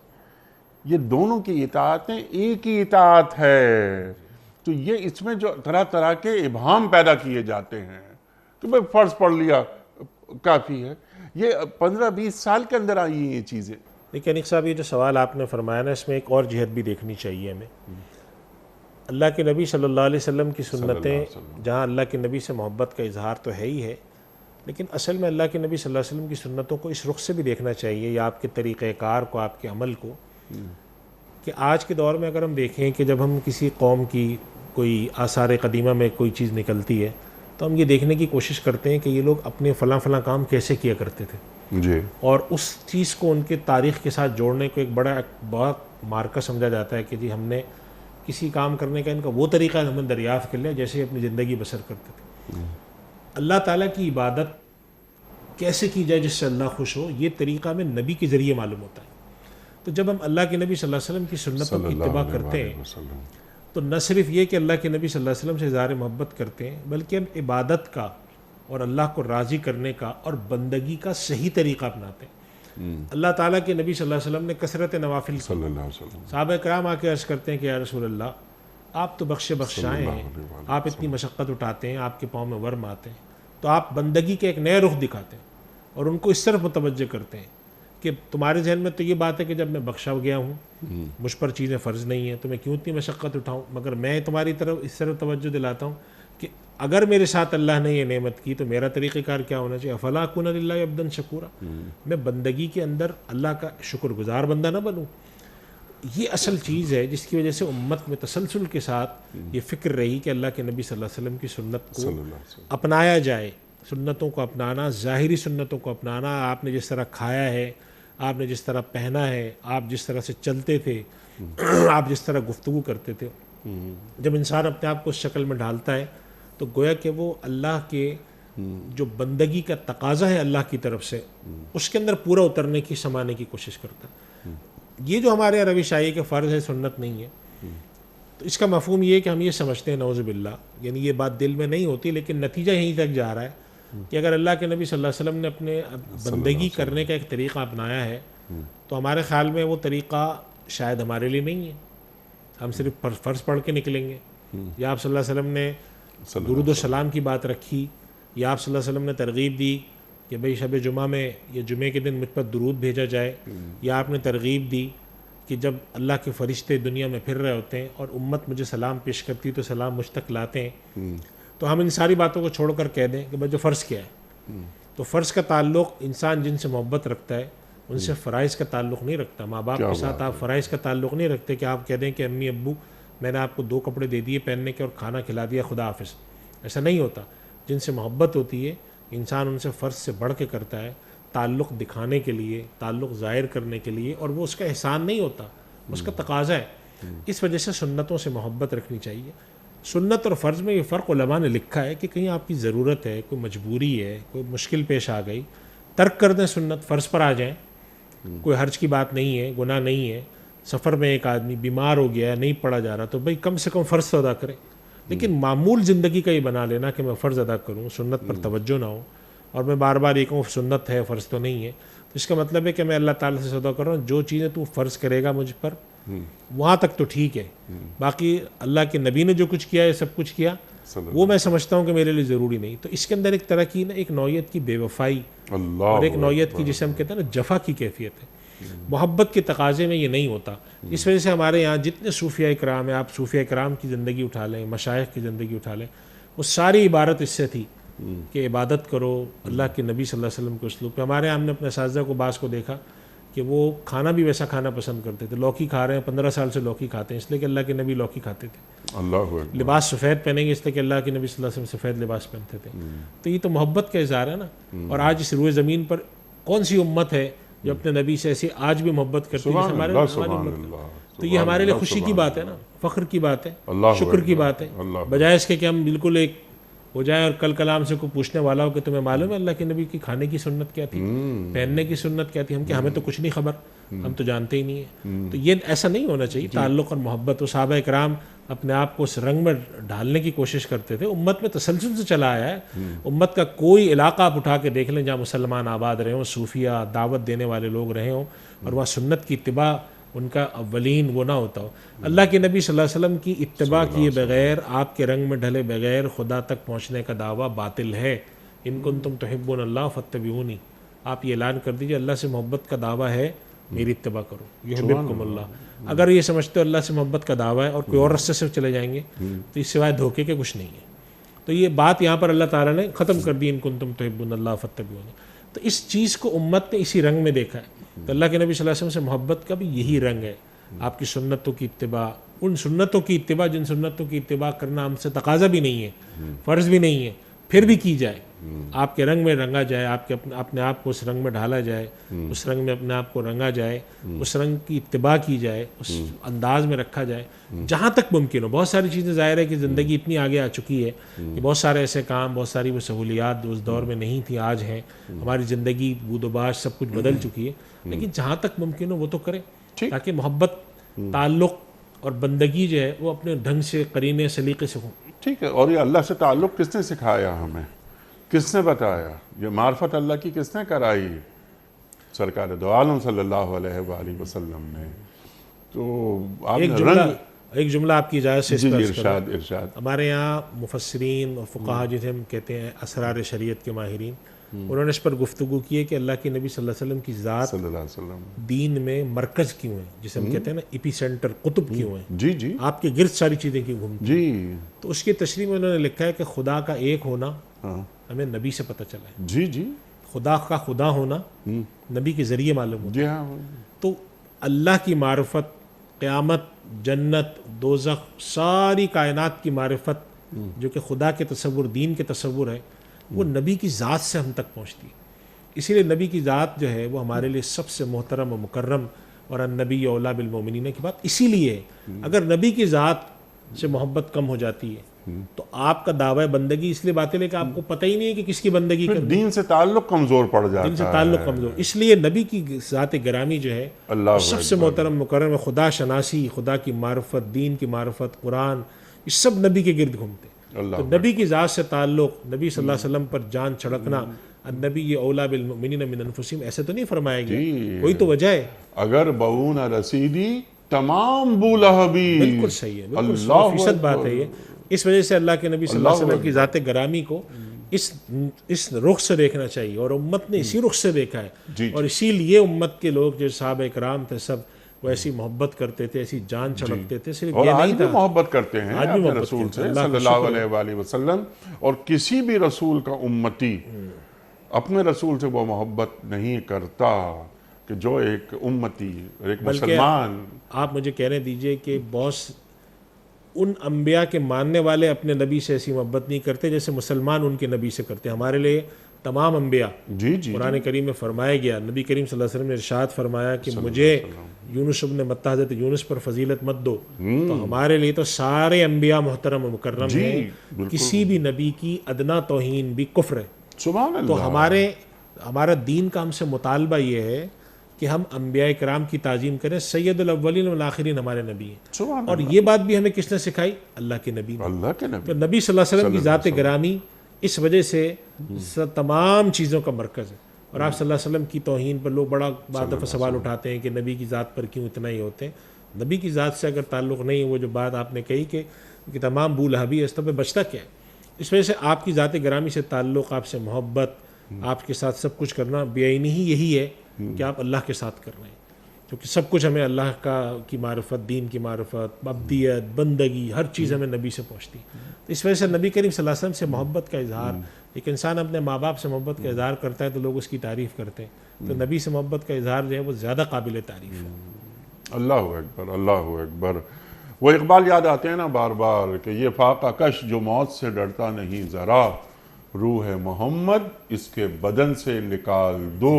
یہ دونوں کی اطاعتیں ایک ہی اطاعت ہے۔ تو یہ اس میں جو طرح طرح کے ابہام پیدا کیے جاتے ہیں کہ بھئی فرض پڑھ لیا کافی ہے، یہ 15-20 سال کے اندر آئی ہیں یہ چیزیں۔ لیکن انیق صاحب یہ جو سوال آپ نے فرمایا نا، اس میں ایک اور جہت بھی دیکھنی چاہیے ہمیں۔ اللہ کے نبی صلی اللہ علیہ وسلم کی سنتیں، جہاں اللہ کے نبی سے محبت کا اظہار تو ہے ہی ہے، لیکن اصل میں اللہ کے نبی صلی اللہ علیہ وسلم کی سنتوں کو اس رخ سے بھی دیکھنا چاہیے، یا آپ کے طریقہ کار کو، آپ کے عمل کو، کہ آج کے دور میں اگر ہم دیکھیں کہ جب ہم کسی قوم کی کوئی آثار قدیمہ میں کوئی چیز نکلتی ہے تو ہم یہ دیکھنے کی کوشش کرتے ہیں کہ یہ لوگ اپنے فلاں فلاں کام کیسے کیا کرتے تھے، جی، اور اس چیز کو ان کے تاریخ کے ساتھ جوڑنے کو ایک بہت مارکہ سمجھا جاتا ہے کہ جی ہم نے کسی کام کرنے کا ان کا وہ طریقہ ہم نے دریافت کر لیا جیسے اپنی زندگی بسر کرتے تھے۔ اللہ تعالیٰ کی عبادت کیسے کی جائے جس سے اللہ خوش ہو، یہ طریقہ ہمیں نبی کے ذریعے معلوم ہوتا ہے۔ تو جب ہم اللہ کے نبی صلی اللہ علیہ وسلم کی سنتوں کی اتباع کرتے ہیں تو نہ صرف یہ کہ اللہ کے نبی صلی اللہ علیہ وسلم سے اظہار محبت کرتے ہیں، بلکہ ہم عبادت کا اور اللہ کو راضی کرنے کا اور بندگی کا صحیح طریقہ اپناتے ہیں۔ اللہ تعالیٰ کے نبی صلی اللہ علیہ وسلم نے کثرت نوافل کی، صلی اللہ علیہ وسلم۔ صحابہ کرام آ کے عرض کرتے ہیں کہ یا رسول اللہ آپ تو بخشائیں ہیں، آپ اتنی مشقت اٹھاتے ہیں، آپ کے پاؤں میں ورم آتے ہیں، تو آپ بندگی کے ایک نئے رخ دکھاتے ہیں اور ان کو اس طرف متوجہ کرتے ہیں کہ تمہارے ذہن میں تو یہ بات ہے کہ جب میں بخشا گیا ہوں، مجھ پر چیزیں فرض نہیں ہیں تو میں کیوں اتنی مشقت اٹھاؤں، مگر میں تمہاری طرف اس طرف توجہ دلاتا ہوں کہ اگر میرے ساتھ اللہ نے یہ نعمت کی تو میرا طریقہ کار کیا ہونا چاہیے، افلا اکون للہ عبدا شکورا، میں بندگی کے اندر اللہ کا شکر گزار بندہ نہ بنوں۔ یہ اصل چیز ہے جس کی وجہ سے امت میں تسلسل کے ساتھ یہ فکر رہی کہ اللہ کے نبی صلی اللہ علیہ وسلم کی سنت کو اپنایا جائے، سنتوں کو اپنانا، ظاہری سنتوں کو اپنانا، آپ نے جس طرح کھایا ہے، آپ نے جس طرح پہنا ہے، آپ جس طرح سے چلتے تھے، آپ جس طرح گفتگو کرتے تھے، جب انسان اپنے آپ کو اس شکل میں ڈھالتا ہے تو گویا کہ وہ اللہ کے جو بندگی کا تقاضا ہے اللہ کی طرف سے اس کے اندر پورا اترنے کی سمانے کی کوشش کرتا ہے۔ یہ جو ہمارے روش آئی کہ فرض ہے سنت نہیں ہے، تو اس کا مفہوم یہ ہے کہ ہم یہ سمجھتے ہیں نعوذ باللہ، یعنی یہ بات دل میں نہیں ہوتی لیکن نتیجہ یہیں تک جا رہا ہے کہ اگر اللہ کے نبی صلی اللہ علیہ وسلم نے اپنے بندگی کرنے کا ایک طریقہ اپنایا ہے تو ہمارے خیال میں وہ طریقہ شاید ہمارے لیے نہیں ہے، ہم صرف فرض پڑھ کے نکلیں گے، یا آپ صلی اللہ علیہ وسلم نے درود و سلام کی بات رکھی، یا آپ صلی اللہ علیہ وسلم نے ترغیب دی کہ بھئی شب جمعہ میں یا جمعے کے دن مجھ پر درود بھیجا جائے، یا آپ نے ترغیب دی کہ جب اللہ کے فرشتے دنیا میں پھر رہے ہوتے ہیں اور امت مجھے سلام پیش کرتی تو سلام مجھ تک لاتے ہیں، تو ہم ان ساری باتوں کو چھوڑ کر کہہ دیں کہ بھئی جو فرض کیا ہے، تو فرض کا تعلق انسان جن سے محبت رکھتا ہے ان سے فرائض کا تعلق نہیں رکھتا۔ ماں باپ کے ساتھ آپ فرائض کا تعلق نہیں رکھتے کہ آپ کہہ دیں کہ امی ابو میں نے آپ کو 2 کپڑے دے دیے پہننے کے اور کھانا کھلا دیا، خدا حافظ، ایسا نہیں ہوتا۔ جن سے محبت ہوتی ہے انسان ان سے فرض سے بڑھ کے کرتا ہے، تعلق دکھانے کے لیے، تعلق ظاہر کرنے کے لیے، اور وہ اس کا احسان نہیں ہوتا، اس کا تقاضا ہے۔ اس وجہ سے سنتوں سے محبت رکھنی چاہیے۔ سنت اور فرض میں یہ فرق علماء نے لکھا ہے کہ کہیں آپ کی ضرورت ہے، کوئی مجبوری ہے، کوئی مشکل پیش آ گئی، ترک کر دیں سنت، فرض پر آ جائیں، کوئی حرج کی بات نہیں ہے، گناہ نہیں ہے، سفر میں ایک آدمی بیمار ہو گیا ہے، نہیں پڑھا جا رہا تو بھئی کم سے کم فرض تو ادا کریں، لیکن معمول زندگی کا یہ بنا لینا کہ میں فرض ادا کروں، سنت پر توجہ نہ ہو، اور میں بار بار یہ کہوں سنت ہے فرض تو نہیں ہے، تو اس کا مطلب ہے کہ میں اللہ تعالیٰ سے سودا کر رہا ہوں جو چیزیں تو فرض کرے گا مجھ پر وہاں تک تو ٹھیک ہے، باقی اللہ کے نبی نے جو کچھ کیا ہے سب کچھ کیا وہ میں سمجھتا ہوں کہ میرے لیے ضروری نہیں۔ تو اس کے اندر ایک طرح کی ایک نوعیت کی بے وفائی اور ایک نوعیت کی جسے ہم کہتے ہیں نا جفا کی کیفیت ہے، محبت کے تقاضے میں یہ نہیں ہوتا۔ اس وجہ سے ہمارے یہاں جتنے صوفیاء کرام ہیں، آپ صوفیاء کرام کی زندگی اٹھا لیں، مشائخ کی زندگی اٹھا لیں، وہ ساری عبارت اس سے تھی کہ عبادت کرو اللہ کے نبی صلی اللہ علیہ وسلم کے اسلوب پہ۔ ہمارے ہم نے اپنے اساتذہ کو بعض کو دیکھا کہ وہ کھانا بھی ویسا کھانا پسند کرتے تھے، لوکی کھا رہے ہیں، 15 سال سے لوکی کھاتے ہیں اس لیے کہ اللہ کے نبی لوکی کھاتے تھے، اللہ لباس سفید پہنیں گے اس لیے کہ اللہ کے نبی صلی اللہ علیہ وسلم سفید لباس پہنتے تھے، تو یہ تو محبت کا اظہار ہے نا۔ اور آج اس روئے زمین پر کون سی امت ہے جو اپنے نبی سے ایسی آج بھی محبت کرتی ہے ہماری امت؟ تو یہ ہمارے لیے خوشی کی بات ہے نا، فخر کی بات ہے، شکر کی بات ہے، بجائے اس کے کہ ہم بالکل ایک ہو جائے اور کل کلام سے کوئی پوچھنے والا ہو کہ تمہیں معلوم ہے اللہ کے نبی کی کھانے کی سنت کیا تھی، پہننے کی سنت کیا تھی، ہم کہ ہمیں تو کچھ نہیں خبر، ہم تو جانتے ہی نہیں ہیں۔ تو یہ ایسا نہیں ہونا چاہیے، تعلق اور محبت۔ وہ صحابہ کرام اپنے آپ کو اس رنگ میں ڈھالنے کی کوشش کرتے تھے، امت میں تسلسل سے چلا آیا ہے۔ امت کا کوئی علاقہ آپ اٹھا کے دیکھ لیں جہاں مسلمان آباد رہے ہوں، صوفیہ دعوت دینے والے لوگ رہے ہوں اور وہاں سنت کی اتباع ان کا اولین وہ نہ ہوتا ہو۔ اللہ کے نبی صلی اللہ علیہ وسلم کی اتباع کیے بغیر، آپ کے رنگ میں ڈھلے بغیر خدا تک پہنچنے کا دعویٰ باطل ہے۔ ان کنتم تحبون اللہ فاتبعونی، آپ یہ اعلان کر دیجئے اللہ سے محبت کا دعویٰ ہے، میری اتباع کرو، یحببکم اللہ۔ اگر یہ سمجھتے ہو اللہ سے محبت کا دعویٰ ہے اور کوئی اور رستے سے چلے جائیں گے تو اس سوائے دھوکے کے کچھ نہیں ہے۔ تو یہ بات یہاں پر اللہ تعالیٰ نے ختم کر دی، ان کنتم تحبون اللہ فاتبعونی۔ تو اس چیز کو امت نے اسی رنگ میں دیکھا ہے۔ تو اللہ کے نبی صلی اللہ علیہ وسلم سے محبت کا بھی یہی رنگ ہے، آپ کی سنتوں کی اتباع، ان سنتوں کی اتباع جن سنتوں کی اتباع کرنا ہم سے تقاضا بھی نہیں ہے، فرض بھی نہیں ہے، پھر بھی کی جائے، آپ کے رنگ میں رنگا جائے، آپ کے اپنے آپ کو اس رنگ میں ڈھالا جائے، اس رنگ میں اپنے آپ کو رنگا جائے، اس رنگ کی اتباع کی جائے، اس انداز میں رکھا جائے جہاں تک ممکن ہو۔ بہت ساری چیزیں ظاہر ہے کہ زندگی اتنی آگے آ چکی ہے کہ بہت سارے ایسے کام، بہت ساری وہ سہولیات اس دور میں نہیں تھی، آج ہیں، ہماری زندگی بود و باش سب کچھ بدل چکی ہے، لیکن جہاں تک ممکن ہو وہ تو کریں تاکہ محبت، تعلق اور بندگی جو ہے وہ اپنے ڈھنگ سے، قرینے، سلیقے سے ہو۔ ٹھیک ہے۔ اور یہ اللہ سے تعلق کس نے سکھایا ہمیں، کس نے بتایا، یہ معرفت اللہ کی کس نے کرائی؟ سرکار دو عالم صلی اللہ علیہ وآلہ وسلم نے۔ تو آپ نے ایک جملہ آپ کی اجازت سے اس جی پر جی، عرض کروں۔ ارشاد ارشاد۔ ہمارے یہاں مفسرین اور فقہا جسے ہم کہتے ہیں اسرار شریعت کے ماہرین، انہوں نے اس پر گفتگو کی ہے کہ اللہ کے نبی صلی اللہ علیہ وسلم کی ذات صلی اللہ علیہ وسلم۔ دین میں مرکز کیوں ہے، جسے ہم کہتے ہیں نا ایپی سینٹر، قطب کیوں ہیں، جی جی آپ کے گرد ساری چیزیں کیوں گھومتی ہیں؟ جی تو اس کی تشریح میں انہوں نے لکھا ہے کہ خدا کا ایک ہونا ہاں ہمیں نبی سے پتہ چلا ہے، جی جی خدا کا خدا ہونا نبی کے ذریعے معلوم ہوتا جی ہاں ہے۔ تو اللہ کی معرفت، قیامت، جنت، دوزخ، ساری کائنات کی معرفت جو کہ خدا کے تصور، دین کے تصور ہے، وہ نبی کی ذات سے ہم تک پہنچتی ہے۔ اسی لیے نبی کی ذات جو ہے وہ ہمارے لیے سب سے محترم و مکرم، اور النبی اولیٰ بالمؤمنین کی بات اسی لیے ہے۔ اگر نبی کی ذات سے محبت کم ہو جاتی ہے تو آپ کا دعوی بندگی اس لیے باطل ہے کہ آپ کو پتہ ہی نہیں ہے کہ کس کی بندگی پھر کرنی ہے، دین سے تعلق کمزور پڑ جاتا ہے، دین سے تعلق کمزور۔ اس لیے نبی کی ذات گرامی جو ہے اللہ سب سے محترم مکرم ہے۔ خدا شناسی، خدا کی معرفت، دین کی معرفت، قرآن، یہ سب نبی کے گرد گھومتے ہیں۔ اللہ تو نبی کی ذات سے تعلق، نبی صلی اللہ علیہ وسلم پر جان چھڑکنا، النبی اولیٰ بالمؤمنین من انفسہم، ایسے تو نہیں فرمایا گیا، کوئی تو وجہ ہے۔ اگر بہون رسیدی تمام بولہبی، بالکل صحیح ہے، بالکل 100% بات ہے یہ۔ اس وجہ سے اللہ کے نبی صلی اللہ علیہ وسلم کی ذات گرامی کو اس رخ سے دیکھنا چاہیے، اور امت نے اسی رخ سے دیکھا ہے، اور اسی لیے امت کے لوگ جو صحابہ کرام تھے سب وہ ایسی محبت کرتے تھے، ایسی جان چھڑکتے تھے۔ صرف اور یہ آج نہیں بھی تھا، محبت کرتے ہیں آج بھی اپنے محبت رسول کرتے سے ہیں، اللہ صلی کا اللہ شکر ہے۔ علیہ وآلہ وسلم، اور کسی بھی رسول کا امتی اپنے رسول سے وہ محبت نہیں کرتا کہ جو ایک امتی، ایک مسلمان۔ آپ مجھے کہنے دیجئے کہ بہت ان انبیاء کے ماننے والے اپنے نبی سے ایسی محبت نہیں کرتے جیسے مسلمان ان کے نبی سے کرتے ہیں۔ ہمارے لیے تمام انبیاء، جی جی قرآن کریم میں فرمایا گیا، نبی کریم صلی اللہ علیہ وسلم نے ارشاد فرمایا کہ مجھے یونس ابن متہ حضرت یونس پر فضیلت مت دو، تو ہمارے لیے تو سارے انبیاء محترم و مکرم ہیں، کسی بھی نبی کی ادنا توہین بھی کفر ہے۔ سبحان اللہ۔ تو ہمارا دین کا ہم سے مطالبہ یہ ہے کہ ہم انبیاء کرام کی تعظیم کریں۔ سید الاولین والآخرین ہمارے نبی ہیں، سبحان اور یہ بات بھی ہمیں کس نے سکھائی؟ اللہ کے نبی نے۔ اللہ کے نبی۔ تو نبی صلی اللہ علیہ وسلم کی ذات گرامی اس وجہ سے تمام چیزوں کا مرکز ہے۔ اور آپ صلی اللہ علیہ وسلم کی توہین پر لوگ بڑا بعض دفعہ سوال اٹھاتے ہیں کہ نبی کی ذات پر کیوں اتنا ہی ہوتے ہیں۔ نبی کی ذات سے اگر تعلق نہیں ہے، وہ جو بات آپ نے کہی کہ تمام بولہبی ہے، اس طرح بچتا کیا ہے؟ اس وجہ سے آپ کی ذات گرامی سے تعلق، آپ سے محبت، آپ کے ساتھ سب کچھ کرنا بے عینی ہی یہی ہے کہ آپ اللہ کے ساتھ کر رہے ہیں، کیونکہ سب کچھ ہمیں اللہ کی معرفت، دین کی معرفت، عبدیت، بندگی، ہر چیز ہمیں نبی سے پہنچتی ہے۔ تو اس وجہ سے نبی کریم صلی اللہ علیہ وسلم سے محبت کا اظہار، ایک انسان اپنے ماں باپ سے محبت کا اظہار کرتا ہے تو لوگ اس کی تعریف کرتے ہیں، تو نبی سے محبت کا اظہار جو ہے وہ زیادہ قابل تعریف ہے۔ اللہ اکبر، اللہ اکبر۔ وہ اقبال یاد آتے ہیں نا بار بار کہ یہ فاقہ کش جو موت سے ڈرتا نہیں ذرا، روح محمد اس کے بدن سے نکال دو،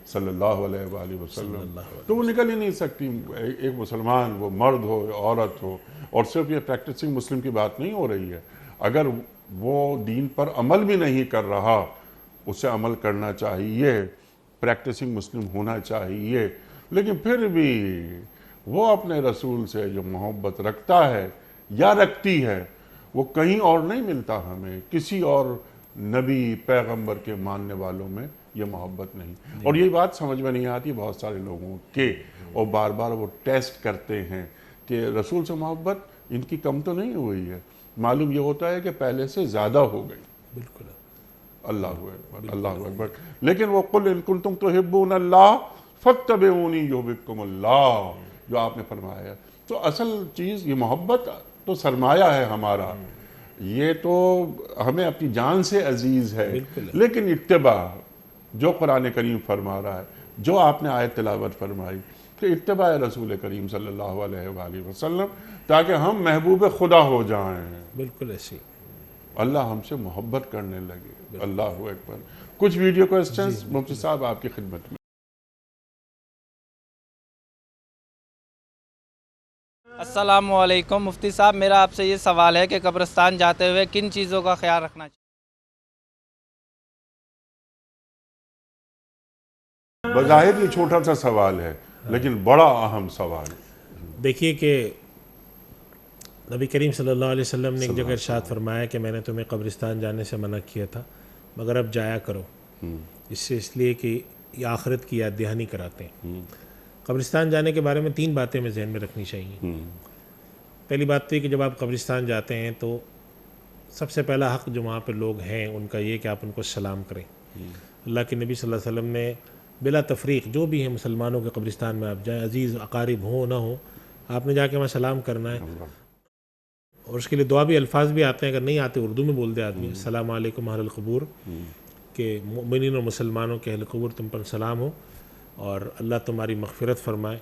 صلی اللہ علیہ وآلہ وسلم۔ تو وہ نکل ہی نہیں سکتی، ایک مسلمان، وہ مرد ہو یا عورت ہو، اور صرف یہ پریکٹسنگ مسلم کی بات نہیں ہو رہی ہے، اگر وہ دین پر عمل بھی نہیں کر رہا، اسے عمل کرنا چاہیے، پریکٹسنگ مسلم ہونا چاہیے، لیکن پھر بھی وہ اپنے رسول سے جو محبت رکھتا ہے یا رکھتی ہے، وہ کہیں اور نہیں ملتا ہمیں، کسی اور نبی پیغمبر کے ماننے والوں میں یہ محبت نہیں۔ اور یہ بات سمجھ میں نہیں آتی بہت سارے لوگوں کے، اور بار بار وہ ٹیسٹ کرتے ہیں کہ رسول سے محبت ان کی کم تو نہیں ہوئی ہے، معلوم یہ ہوتا ہے کہ پہلے سے زیادہ ہو گئی۔ بالکل۔ اللہ اکبر، اللہ اکبر۔ لیکن وہ قل ان کنتم تحبون اللہ فاتبعونی یحببکم اللہ، جو آپ نے فرمایا، تو اصل چیز یہ محبت تو سرمایہ ہے ہمارا، یہ تو ہمیں اپنی جان سے عزیز ہے، لیکن اتباع جو قرآن کریم فرما رہا ہے، جو آپ نے آیت تلاوت فرمائی کہ اتباع رسول کریم صلی اللہ علیہ وآلہ وسلم، تاکہ ہم محبوب خدا ہو جائیں، بالکل ایسی اللہ ہم سے محبت کرنے لگے۔ اللہ اکبر۔ کچھ ویڈیو کوسچنز مفتی صاحب آپ کی خدمت میں۔ السلام علیکم مفتی صاحب، میرا آپ سے یہ سوال ہے کہ قبرستان جاتے ہوئے کن چیزوں کا خیال رکھنا چاہیے؟ بظاہر یہ چھوٹا سا سوال ہے لیکن بڑا اہم سوال ہے۔ دیکھیے کہ نبی کریم صلی اللہ علیہ وسلم نے ایک جگہ ارشاد فرمایا کہ میں نے تمہیں قبرستان جانے سے منع کیا تھا مگر اب جایا کرو، اس لیے کہ یہ آخرت کی یاد دہانی کراتے ہیں۔ قبرستان جانے کے بارے میں 3 باتیں میں ذہن میں رکھنی چاہیے۔ پہلی بات تو یہ کہ جب آپ قبرستان جاتے ہیں تو سب سے پہلا حق جو وہاں پہ لوگ ہیں ان کا یہ کہ آپ ان کو سلام کریں. اللہ کے نبی صلی اللہ علیہ وسلم نے بلا تفریق جو بھی ہیں مسلمانوں کے قبرستان میں آپ جائیں, عزیز اقارب ہوں نہ ہوں, آپ نے جا کے وہاں سلام کرنا ہے. اور اس کے لیے دعا بھی الفاظ بھی آتے ہیں, اگر نہیں آتے اردو میں بول دے آدمی, السلام علیکم اہل القبور, کہ مومنین اور مسلمانوں کے اہل قبور تم پر سلام ہو اور اللہ تمہاری مغفرت فرمائے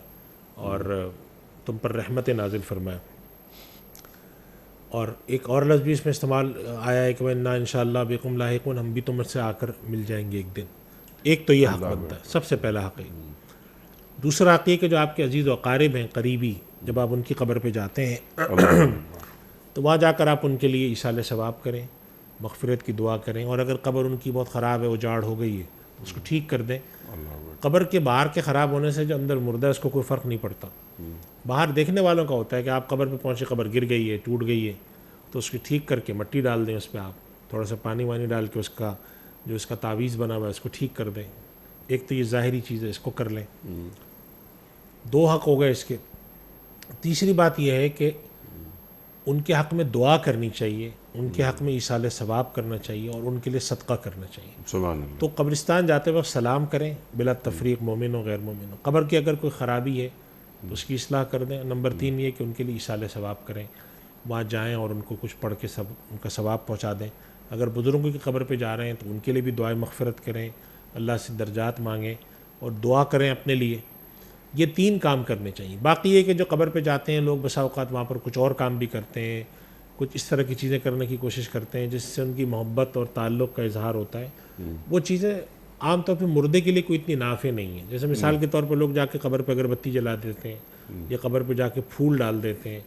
اور تم پر رحمت نازل فرمائے. اور ایک اور لفظ بھی اس میں استعمال آیا ہے کہ وَإِنَّا انشاءاللہ بِكُمْ لاحقون, ہم بھی تم سے آ کر مل جائیں گے ایک دن. ایک تو یہ حق بنتا ہے, سب سے پہلا حق ہے. دوسرا حق یہ کہ جو آپ کے عزیز و اقارب ہیں قریبی, جب آپ ان کی قبر پہ جاتے ہیں تو وہاں جا کر آپ ان کے لیے ایصال ثواب کریں, مغفرت کی دعا کریں. اور اگر قبر ان کی بہت خراب ہے, اجاڑ ہو گئی ہے, اس کو ٹھیک کر دیں. قبر کے باہر کے خراب ہونے سے جو اندر مردہ ہے اس کو کوئی فرق نہیں پڑتا. باہر دیکھنے والوں کا ہوتا ہے کہ آپ قبر پہ پہنچے, قبر گر گئی ہے, ٹوٹ گئی ہے, تو اس کی ٹھیک کر کے مٹی ڈال دیں اس پہ, آپ تھوڑا سا پانی وانی ڈال کے اس کا جو اس کا تعویذ بنا ہوا ہے اس کو ٹھیک کر دیں. ایک تو یہ ظاہری چیز ہے, اس کو کر لیں. دو حق ہو گئے اس کے. تیسری بات یہ ہے کہ ان کے حق میں دعا کرنی چاہیے, ان کے حق میں ایصال ثواب کرنا چاہیے اور ان کے لیے صدقہ کرنا چاہیے. سبحان اللہ. تو قبرستان جاتے وقت سلام کریں بلا تفریق, مومن و غیر مومن. قبر کی اگر کوئی خرابی ہے تو اس کی اصلاح کر دیں. نمبر 3 یہ کہ ان کے لیے ایصال ثواب کریں, وہاں جائیں اور ان کو کچھ پڑھ کے ان کا ثواب پہنچا دیں. اگر بزرگوں کی قبر پہ جا رہے ہیں تو ان کے لیے بھی دعائیں مغفرت کریں, اللہ سے درجات مانگیں اور دعا کریں اپنے لیے. یہ 3 کام کرنے چاہیے. باقی یہ کہ جو قبر پہ جاتے ہیں لوگ بسا اوقات وہاں پر کچھ اور کام بھی کرتے ہیں, کچھ اس طرح کی چیزیں کرنے کی کوشش کرتے ہیں جس سے ان کی محبت اور تعلق کا اظہار ہوتا ہے. وہ چیزیں عام طور پہ مردے کے لیے کوئی اتنی نافع نہیں ہیں. جیسے مثال کے طور پر لوگ جا کے قبر پہ اگربتی جلا دیتے ہیں, یا قبر پہ جا کے پھول ڈال دیتے ہیں,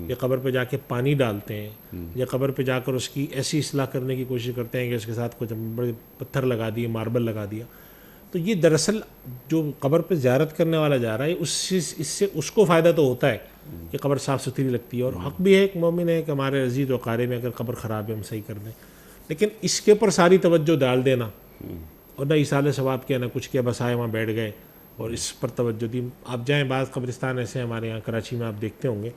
یا قبر پہ جا کے پانی ڈالتے ہیں, یا قبر پہ جا کر اس کی ایسی اصلاح کرنے کی کوشش کرتے ہیں کہ اس کے ساتھ کچھ بڑے پتھر لگا دیے, ماربل لگا دیا. تو یہ دراصل جو قبر پہ زیارت کرنے والا جا رہا ہے اس سے اس کو فائدہ تو ہوتا ہے کہ قبر صاف ستھری لگتی ہے, اور حق بھی ہے ایک مومن ہے کہ ہمارے عزیز و اقارب میں اگر قبر خراب ہے ہم صحیح کر دیں. لیکن اس کے اوپر ساری توجہ ڈال دینا اور نہ ایصال ثواب کیا نہ کچھ کیا, بس آئے وہاں بیٹھ گئے اور اس پر توجہ دی. آپ جائیں بعض قبرستان ایسے ہمارے یہاں کراچی میں آپ دیکھتے ہوں گے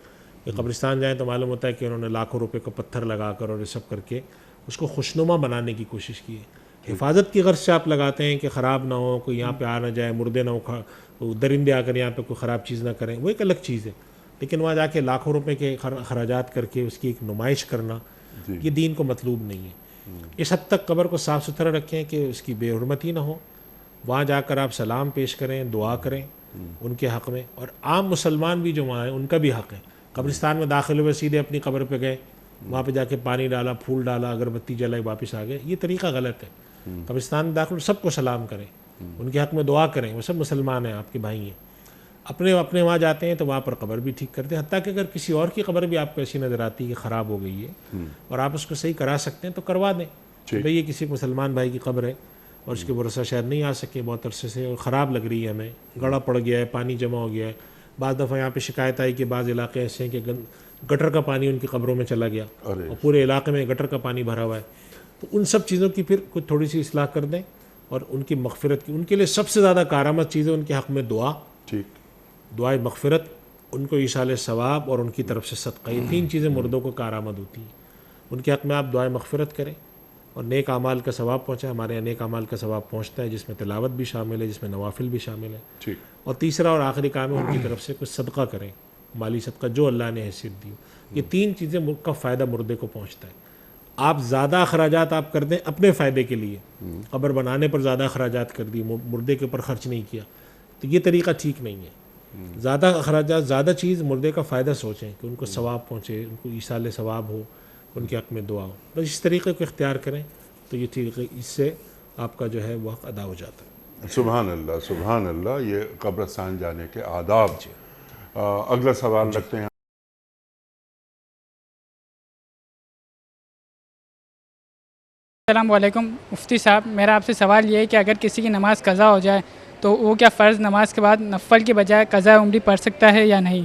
کہ قبرستان جائیں تو معلوم ہوتا ہے کہ انہوں نے لاکھوں روپے کا پتھر لگا کر اور یہ سب کر کے اس کو خوشنما بنانے کی کوشش کی ہے. حفاظت کی غرض سے آپ لگاتے ہیں کہ خراب نہ ہو, کوئی یہاں پہ آ نہ جائے, مردے نہ ہو, درندے آ کر یہاں پہ کوئی خراب چیز نہ کریں, وہ ایک الگ چیز ہے. لیکن وہاں جا کے لاکھوں روپے کے خراجات کر کے اس کی ایک نمائش کرنا یہ دین کو مطلوب نہیں ہے. اس حد تک قبر کو صاف ستھرا رکھیں کہ اس کی بے حرمتی نہ ہو. وہاں جا کر آپ سلام پیش کریں, دعا کریں ان کے حق میں. اور عام مسلمان بھی جو وہاں ہیں ان کا بھی حق ہے. قبرستان میں داخل ہوئے سیدھے اپنی قبر پہ گئے, وہاں پہ جا کے پانی ڈالا, پھول ڈالا, اگربتی جلائی, واپس آ گئے, یہ طریقہ غلط ہے. قبرستان میں داخل سب کو سلام کریں, ان کے حق میں دعا کریں, وہ سب مسلمان ہیں, آپ کے بھائی ہیں. اپنے وہاں جاتے ہیں تو وہاں پر قبر بھی ٹھیک کرتے ہیں. حتیٰ کہ اگر کسی اور کی قبر بھی آپ کو ایسی نظر آتی ہے کہ خراب ہو گئی ہے اور آپ اس کو صحیح کرا سکتے ہیں تو کروا دیں. بھئی یہ کسی مسلمان بھائی کی قبر ہے اور اس کے ورثہ شاید نہیں آ سکے بہت عرصے سے, اور خراب لگ رہی ہے, ہمیں گڑا پڑ گیا ہے, پانی جمع ہو گیا ہے. بعض دفعہ یہاں پہ شکایت آئی کہ بعض علاقے ایسے ہیں کہ گٹر کا پانی ان کی قبروں میں چلا گیا اور پورے علاقے میں گٹر کا پانی بھرا ہوا ہے. تو ان سب چیزوں کی پھر کچھ تھوڑی سی اصلاح کر دیں اور ان کی مغفرت کی. ان کے لیے سب سے زیادہ کارآمد چیز ہے ان کے حق میں دعا, دعائے مغفرت, ان کو ایصال ثواب اور ان کی طرف سے صدقہ. یہ 3 چیزیں مردوں کو کارآمد ہوتی ہیں. ان کے حق میں آپ دعائے مغفرت کریں اور نیک اعمال کا ثواب پہنچائیں. ہمارے یہاں نیک اعمال کا ثواب پہنچتا ہے جس میں تلاوت بھی شامل ہے, جس میں نوافل بھی شامل ہے. اور تیسرا اور آخری کام ہے ان کی طرف سے کچھ صدقہ کریں, مالی صدقہ جو اللہ نے حیثیت دی. یہ 3 چیزیں کا فائدہ مردے کو پہنچتا ہے. آپ زیادہ اخراجات آپ کر دیں اپنے فائدے کے لیے, قبر بنانے پر زیادہ اخراجات کر دیے, مردے کے اوپر خرچ نہیں کیا, تو یہ طریقہ ٹھیک نہیں ہے. زیادہ اخراجات, زیادہ چیز مردے کا فائدہ سوچیں کہ ان کو ثواب پہنچے, ان کو ایصال ثواب ہو, ان کے حق میں دعا ہو. بس اس طریقے کو اختیار کریں تو یہ ٹھیک ہے, اس سے آپ کا جو ہے وہ حق ادا ہو جاتا ہے. سبحان اللہ, سبحان اللہ. یہ قبرستان جانے کے آداب. اگلا سوال رکھتے ہیں. السلام علیکم مفتی صاحب, میرا آپ سے سوال یہ ہے کہ اگر کسی کی نماز قضا ہو جائے تو وہ کیا فرض نماز کے بعد نفل کے بجائے قضا عمری پڑھ سکتا ہے یا نہیں؟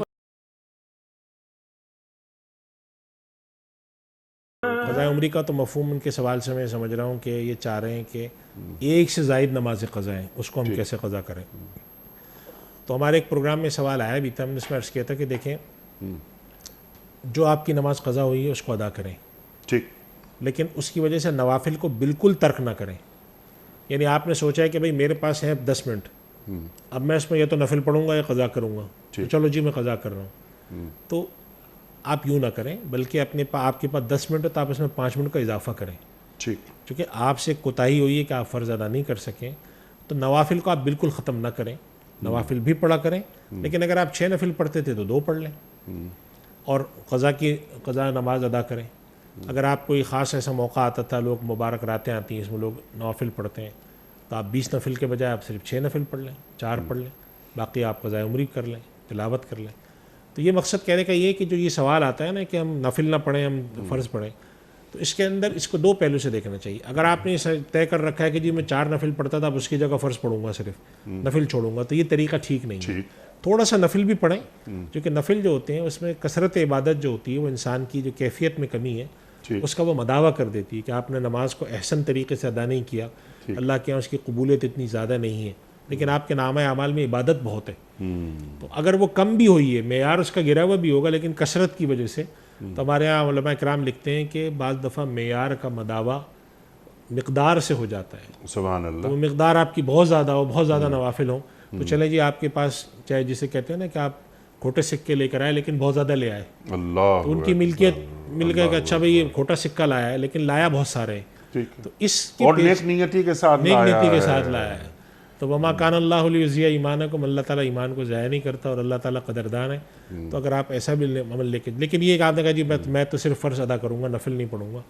قضا عمری کا تو مفہوم ان کے سوال سے میں سمجھ رہا ہوں کہ یہ چاہ رہے ہیں کہ ایک سے زائد نماز قضا ہیں, اس کو ہم کیسے قضا کریں. تو ہمارے ایک پروگرام میں سوال آیا بھی تھا, ہم نے اس میں عرض کیا تھا کہ دیکھیں جو آپ کی نماز قضا ہوئی ہے اس کو ادا کریں، ٹھیک، لیکن اس کی وجہ سے نوافل کو بالکل ترک نہ کریں. یعنی آپ نے سوچا ہے کہ بھئی میرے پاس ہے 10 منٹ، اب میں اس میں یا تو نفل پڑھوں گا یا قضا کروں گا، تو چلو جی میں قضا کر رہا ہوں. تو آپ یوں نہ کریں، بلکہ آپ کے پاس 10 منٹ ہے تو آپ اس میں 5 منٹ کا اضافہ کریں. ٹھیک، چونکہ آپ سے کوتاہی ہوئی ہے کہ آپ فرض ادا نہیں کر سکیں، تو نوافل کو آپ بالکل ختم نہ کریں. نوافل بھی پڑھا کریں، لیکن اگر آپ 6 نفل پڑھتے تھے تو 2 پڑھ لیں، اور قضا نماز ادا کریں. اگر آپ کوئی خاص ایسا موقع آتا تھا، لوگ مبارک راتیں آتی ہیں اس میں لوگ نوافل پڑھتے ہیں، تو آپ 20 نفل کے بجائے آپ صرف 6 نفل پڑھ لیں، 4 پڑھ لیں، باقی آپ قضاء عمری کر لیں، تلاوت کر لیں. تو یہ مقصد کہنے کا یہ ہے کہ جو یہ سوال آتا ہے نا کہ ہم نفل نہ پڑھیں ہم فرض پڑھیں، تو اس کے اندر اس کو 2 پہلو سے دیکھنا چاہیے. اگر آپ نے طے کر رکھا ہے کہ جی میں 4 نفل پڑھتا تھا اب اس کی جگہ فرض پڑھوں گا، صرف نفل چھوڑوں گا، تو یہ طریقہ ٹھیک نہیں ہے. تھوڑا سا نفل بھی پڑھیں، کیونکہ نفل جو ہوتے ہیں اس میں کثرت عبادت جو ہوتی ہے وہ انسان کی جو کیفیت میں کمی ہے اس کا وہ مداوع کر دیتی ہے کہ آپ نے نماز کو احسن طریقے سے ادا نہیں کیا، اللہ کے یہاں اس کی قبولیت اتنی زیادہ نہیں ہے، لیکن آپ کے نامہ اعمال میں عبادت بہت ہے. تو اگر وہ کم بھی ہوئی ہے، معیار اس کا گرا ہوا بھی ہوگا، لیکن کثرت کی وجہ سے، تو ہمارے یہاں علماء کرام لکھتے ہیں کہ بعض دفعہ معیار کا مداوع مقدار سے ہو جاتا ہے. سبحان اللہ. تو وہ مقدار آپ کی بہت زیادہ ہو، بہت زیادہ نوافل ہوں، تو چلیں جی آپ کے پاس چاہے جسے کہتے ہیں نا کہ آپ کھوٹے سکے لے کر آئے لیکن بہت زیادہ لے آئے، اللہ، تو ان کی ملکیت مل گئے کہ اچھا بھئی یہ کھوٹا سکہ لایا ہے لیکن لایا بہت سارے ہیں، تو اس کی اور نیک نیتی کے ساتھ نیک نیتی کے ساتھ لایا ہے. تو وما کان اللہ لیضیع ایمانکم، اللہ تعالیٰ ایمان کو ضائع نہیں کرتا اور اللہ تعالیٰ قدردان ہے. تو اگر آپ ایسا بھی عمل لے کے، لیکن یہ کہ آپ نے کہا جی میں تو صرف فرض ادا کروں گا، نفل نہیں پڑھوں گا،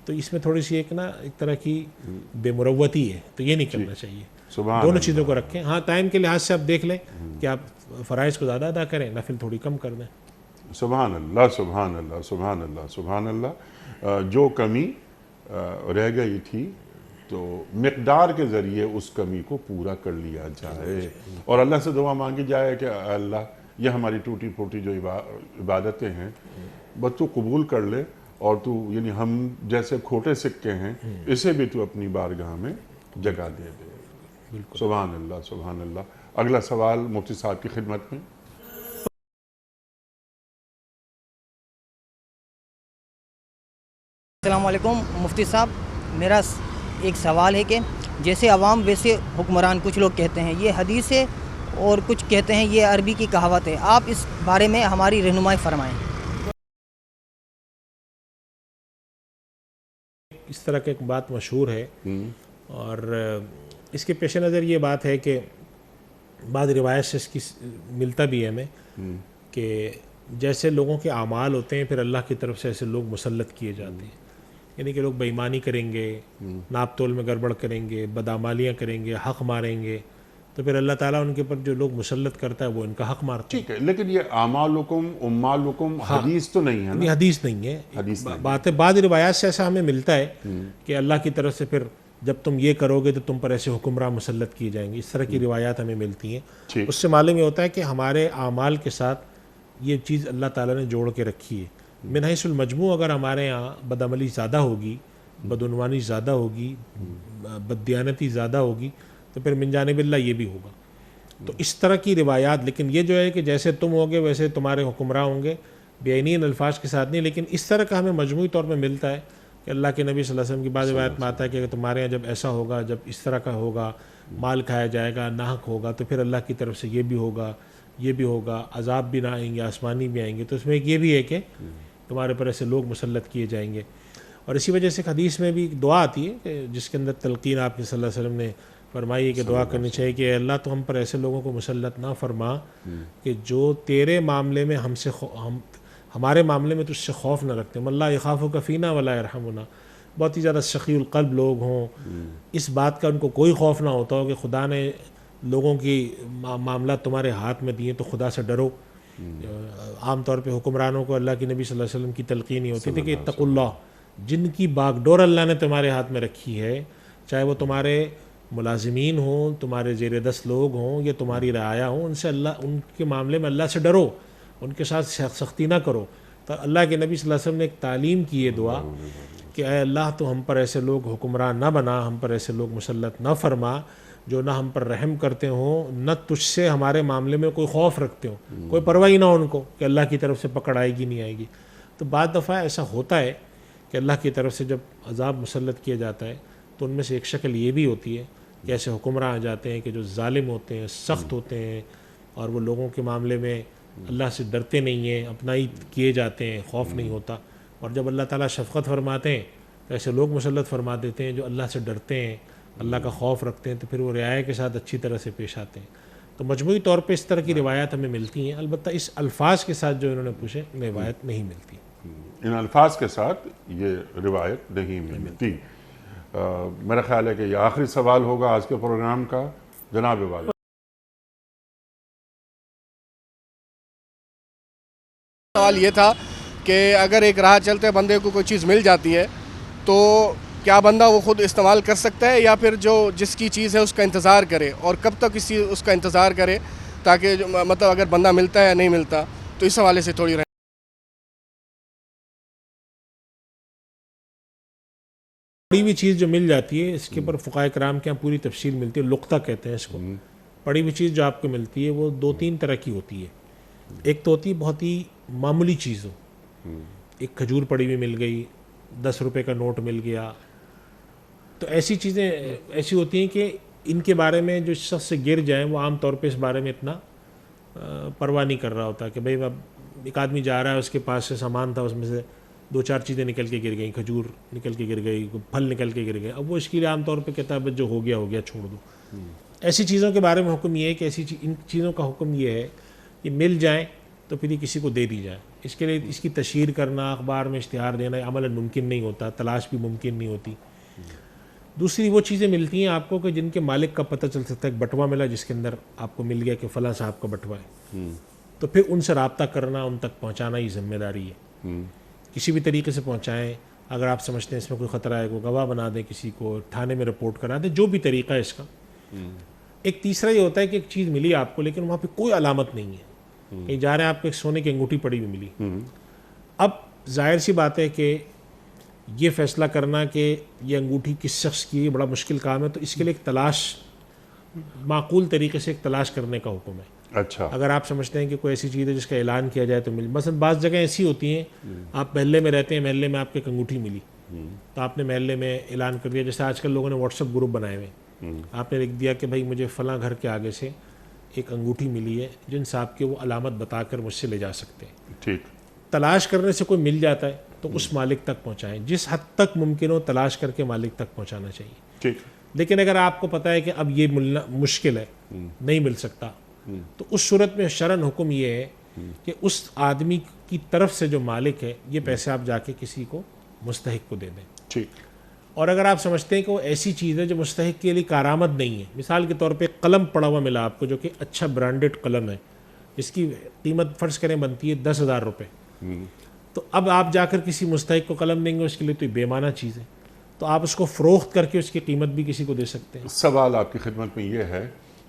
تو اس میں تھوڑی سی ایک طرح کی بے مروتی ہے، تو یہ نہیں کرنا چاہیے. دونوں چیزوں کو رکھیں. ہاں ٹائم کے لحاظ سے آپ دیکھ لیں کہ آپ فرائض کو زیادہ ادا کریں، نفل تھوڑی کم کر دیں. سبحان اللہ، سبحان اللہ، سبحان اللہ، سبحان اللہ. جو کمی رہ گئی تھی تو مقدار کے ذریعے اس کمی کو پورا کر لیا جائے، اور اللہ سے دعا مانگی جائے کہ اللہ یہ ہماری ٹوٹی پھوٹی جو عبادتیں ہیں بس تو قبول کر لے، اور تو یعنی ہم جیسے کھوٹے سکے ہیں اسے بھی تو اپنی بارگاہ میں جگہ دے دے. سبحان اللہ، سبحان اللہ. اگلا سوال مفتی صاحب کی خدمت میں. السلام علیکم مفتی صاحب، میرا ایک سوال ہے کہ جیسے عوام ویسے حکمران کچھ لوگ کہتے ہیں یہ حدیث ہے، اور کچھ کہتے ہیں یہ عربی کی کہاوت ہے، آپ اس بارے میں ہماری رہنمائی فرمائیں. اس طرح کی ایک بات مشہور ہے، اور اس کے پیش نظر یہ بات ہے کہ بعض روایت سے اس کی ملتا بھی ہے ہمیں کہ جیسے لوگوں کے اعمال ہوتے ہیں پھر اللہ کی طرف سے ایسے لوگ مسلط کیے جاتے ہیں. یعنی کہ لوگ بے ایمانی کریں گے، ناپ تول میں گڑبڑ کریں گے، بدعمالیاں کریں گے، حق ماریں گے، تو پھر اللہ تعالیٰ ان کے پر جو لوگ مسلط کرتا ہے وہ ان کا حق مارتے ہیں. ٹھیک ہے، لیکن یہ اعمالکم امالکم حدیث تو نہیں ہے نا؟ یہ حدیث نہیں ہے. حدیث نہیں. بات ہے بعض روایات سے ایسا ہمیں ملتا ہے کہ اللہ کی طرف سے پھر جب تم یہ کرو گے تو تم پر ایسے حکمراں مسلط کیے جائیں گے، اس طرح کی روایات ہمیں ملتی ہیں. اس سے معلوم یہ ہوتا ہے کہ ہمارے اعمال کے ساتھ یہ چیز اللہ تعالیٰ نے جوڑ کے رکھی ہے. من حیث المجموع اگر ہمارے یہاں بدعملی زیادہ ہوگی، بدعنوانی زیادہ ہوگی، بددیانتی زیادہ ہوگی، تو پھر من جانب اللہ یہ بھی ہوگا. تو اس طرح کی روایات، لیکن یہ جو ہے کہ جیسے تم ہوگے ویسے تمہارے حکمراں ہوں گے، بعینین الفاظ کے ساتھ نہیں، لیکن اس طرح کا ہمیں مجموعی طور پہ ملتا ہے کہ اللہ کے نبی صلی اللہ علیہ وسلم کی بعض روایت میں آتا ہے کہ اگر تمہارے یہاں جب ایسا ہوگا، جب اس طرح کا ہوگا، مال کھایا جائے گا، ناحق ہوگا، تو پھر اللہ کی طرف سے یہ بھی ہوگا، یہ بھی ہوگا، عذاب بھی نہ آئیں گے، آسمانی بھی آئیں گے. تو اس میں ایک یہ بھی ہے کہ تمہارے پر ایسے لوگ مسلط کیے جائیں گے. اور اسی وجہ سے حدیث میں بھی دعا آتی ہے کہ جس کے اندر تلقین آپ نے صلی اللہ علیہ وسلم نے فرمائی ہے کہ دعا کرنی چاہیے کہ اللہ تو ہم پر ایسے لوگوں کو مسلط نہ فرما کہ جو تیرے معاملے میں ہمارے معاملے میں تجھ سے خوف نہ رکھتے. من لا یخافک فینا ولا یرحمنا، بہت ہی زیادہ سخی القلب لوگ ہوں، اس بات کا ان کو کوئی خوف نہ ہوتا ہو کہ خدا نے لوگوں کی معاملات تمہارے ہاتھ میں دیے تو خدا سے ڈرو. عام طور پہ حکمرانوں کو اللہ کے نبی صلی اللہ علیہ وسلم کی تلقین ہی ہوتی تھی کہ اتقوا اللہ، جن کی باغ ڈور اللہ نے تمہارے ہاتھ میں رکھی ہے، چاہے وہ تمہارے ملازمین ہوں، تمہارے زیر دست لوگ ہوں یا تمہاری رعایا ہوں، ان کے معاملے میں اللہ سے ڈرو، ان کے ساتھ سختی نہ کرو. تو اللہ کے نبی صلی اللہ علیہ وسلم نے ایک تعلیم کی ہے دعا کہ اے اللہ تو ہم پر ایسے لوگ حکمران نہ بنا، ہم پر ایسے لوگ مسلط نہ فرما جو نہ ہم پر رحم کرتے ہوں، نہ تجھ سے ہمارے معاملے میں کوئی خوف رکھتے ہوں، کوئی پرواہ نہ ہو ان کو کہ اللہ کی طرف سے پکڑ آئے گی نہیں آئے گی. تو بعض دفعہ ایسا ہوتا ہے کہ اللہ کی طرف سے جب عذاب مسلط کیا جاتا ہے تو ان میں سے ایک شکل یہ بھی ہوتی ہے کہ ایسے حکمراں آ جاتے ہیں کہ جو ظالم ہوتے ہیں، سخت ہوتے ہیں، اور وہ لوگوں کے معاملے میں اللہ سے ڈرتے نہیں ہیں، اپنا ہی کیے جاتے ہیں، خوف نہیں ہوتا. اور جب اللہ تعالیٰ شفقت فرماتے ہیں تو ایسے لوگ مسلط فرما دیتے ہیں جو اللہ سے ڈرتے ہیں، اللہ کا خوف رکھتے ہیں، تو پھر وہ رعایا کے ساتھ اچھی طرح سے پیش آتے ہیں. تو مجموعی طور پہ اس طرح کی روایات ہمیں ملتی ہیں، البتہ اس الفاظ کے ساتھ جو انہوں نے پوچھے روایت نہیں ملتی. ان الفاظ کے ساتھ یہ روایت نہیں ملتی. میرا خیال ہے کہ یہ آخری سوال ہوگا آج کے پروگرام کا. جناب والد، سوال یہ تھا کہ اگر ایک راہ چلتے بندے کو کوئی چیز مل جاتی ہے تو کیا بندہ وہ خود استعمال کر سکتا ہے، یا پھر جو جس کی چیز ہے اس کا انتظار کرے، اور کب تک اس کا انتظار کرے تاکہ مطلب اگر بندہ ملتا ہے یا نہیں ملتا، تو اس حوالے سے تھوڑی پڑی ہوئی چیز جو مل جاتی ہے اس کے اوپر فقہائے کرام کے یہاں پوری تفصیل ملتی ہے. لقطہ کہتے ہیں اس کو. پڑی ہوئی چیز جو آپ کو ملتی ہے وہ 2-3 طرح کی ہوتی ہے. ایک تو ہوتی ہے بہت ہی معمولی چیز ہو، ایک کھجور پڑی ہوئی مل گئی، 10 روپے کا نوٹ مل گیا. تو ایسی چیزیں ایسی ہوتی ہیں کہ ان کے بارے میں جو شخص سے گر جائیں وہ عام طور پہ اس بارے میں اتنا پرواہ نہیں کر رہا ہوتا کہ بھئی اب ایک آدمی جا رہا ہے، اس کے پاس سے سامان تھا، اس میں سے 2-4 چیزیں نکل کے گر گئیں، کھجور نکل کے گر گئی، پھل نکل کے گر گئے. اب وہ اس کے لیے عام طور پہ کہتا ہے بس جو ہو گیا چھوڑ دو. ایسی چیزوں کے بارے میں حکم یہ ہے کہ ان چیزوں کا حکم یہ ہے کہ مل جائیں تو پھر یہ کسی کو دے دی جائے. اس کے لیے اس کی تشہیر کرنا، اخبار میں اشتہار دینا عملاً ممکن نہیں ہوتا، تلاش بھی ممکن نہیں ہوتی. دوسری وہ چیزیں ملتی ہیں آپ کو کہ جن کے مالک کا پتہ چل سکتا ہے. ایک بٹوا ملا جس کے اندر آپ کو مل گیا کہ فلاں صاحب کا بٹوا ہے، تو پھر ان سے رابطہ کرنا، ان تک پہنچانا یہ ذمہ داری ہے. کسی بھی طریقے سے پہنچائیں. اگر آپ سمجھتے ہیں اس میں کوئی خطرہ ہے، کوئی گواہ بنا دیں، کسی کو تھانے میں رپورٹ کرا دیں، جو بھی طریقہ ہے اس کا. ایک تیسرا یہ ہوتا ہے کہ ایک چیز ملی آپ کو لیکن وہاں پہ کوئی علامت نہیں ہے، کہیں جا رہے ہیں آپ کو ایک سونے کی انگوٹھی پڑی ہوئی ملی. اب ظاہر سی بات ہے کہ یہ فیصلہ کرنا کہ یہ انگوٹھی کس شخص کی ہے بڑا مشکل کام ہے. تو اس کے لیے ایک تلاش، معقول طریقے سے ایک تلاش کرنے کا حکم ہے. اچھا، اگر آپ سمجھتے ہیں کہ کوئی ایسی چیز ہے جس کا اعلان کیا جائے تو مثلا بعض جگہ ایسی ہوتی ہیں، آپ محلے میں رہتے ہیں، محلے میں آپ کو ایک انگوٹھی ملی تو آپ نے محلے میں اعلان کر دیا. جیسے آج کل لوگوں نے واٹس ایپ گروپ بنائے ہوئے، آپ نے لکھ دیا کہ بھائی مجھے فلاں گھر کے آگے سے ایک انگوٹھی ملی ہے، جن صاحب کے وہ علامت بتا کر مجھ سے لے جا سکتے ہیں. ٹھیک. تلاش کرنے سے کوئی مل جاتا ہے تو اس مالک تک پہنچائیں، جس حد تک ممکن ہو تلاش کر کے مالک تک پہنچانا چاہیے. ٹھیک. لیکن اگر آپ کو پتہ ہے کہ اب یہ ملنا مشکل ہے، نہیں مل سکتا، تو اس صورت میں شرعاً حکم یہ ہے کہ اس آدمی کی طرف سے جو مالک ہے یہ پیسے آپ جا کے کسی کو مستحق کو دے دیں. ٹھیک. اور اگر آپ سمجھتے ہیں کہ وہ ایسی چیز ہے جو مستحق کے لیے کارآمد نہیں ہے، مثال کے طور پہ قلم پڑا ہوا ملا آپ کو جو کہ اچھا برانڈڈ قلم ہے، جس کی قیمت فرض کریں بنتی ہے 10,000 روپے، تو اب آپ جا کر کسی مستحق کو قلم دیں گے اس کے لیے تو یہ بے معنی چیز ہے. تو آپ اس کو فروخت کر کے اس کی قیمت بھی کسی کو دے سکتے ہیں. سوال آپ کی خدمت میں یہ ہے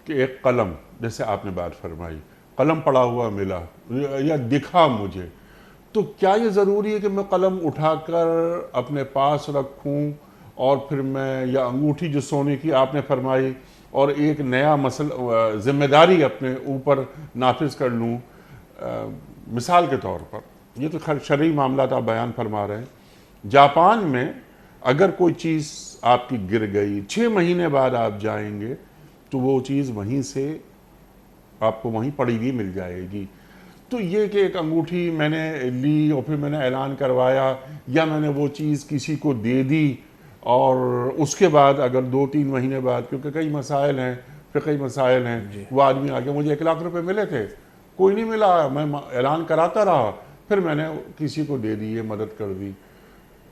کہ ایک قلم، جیسے آپ نے بات فرمائی، قلم پڑا ہوا ملا یا دکھا مجھے، تو کیا یہ ضروری ہے کہ میں قلم اٹھا کر اپنے پاس رکھوں اور پھر میں یا انگوٹھی جو سونے کی آپ نے فرمائی اور ایک نیا مسئلہ ذمہ داری اپنے اوپر نافذ کر لوں؟ مثال کے طور پر یہ تو شرعی معاملات آپ بیان فرما رہے ہیں. جاپان میں اگر کوئی چیز آپ کی گر گئی، 6 مہینے بعد آپ جائیں گے تو وہ چیز وہیں سے آپ کو وہیں پڑی ہوئی مل جائے گی. تو یہ کہ ایک انگوٹھی میں نے لی اور پھر میں نے اعلان کروایا یا میں نے وہ چیز کسی کو دے دی اور اس کے بعد اگر 2-3 مہینے بعد، کیونکہ کئی مسائل ہیں، فقہی مسائل ہیں، وہ آدمی آگے مجھے 1 لاکھ روپے ملے تھے، کوئی نہیں ملا، میں اعلان کراتا رہا، پھر میں نے کسی کو دے دی، مدد کر دی.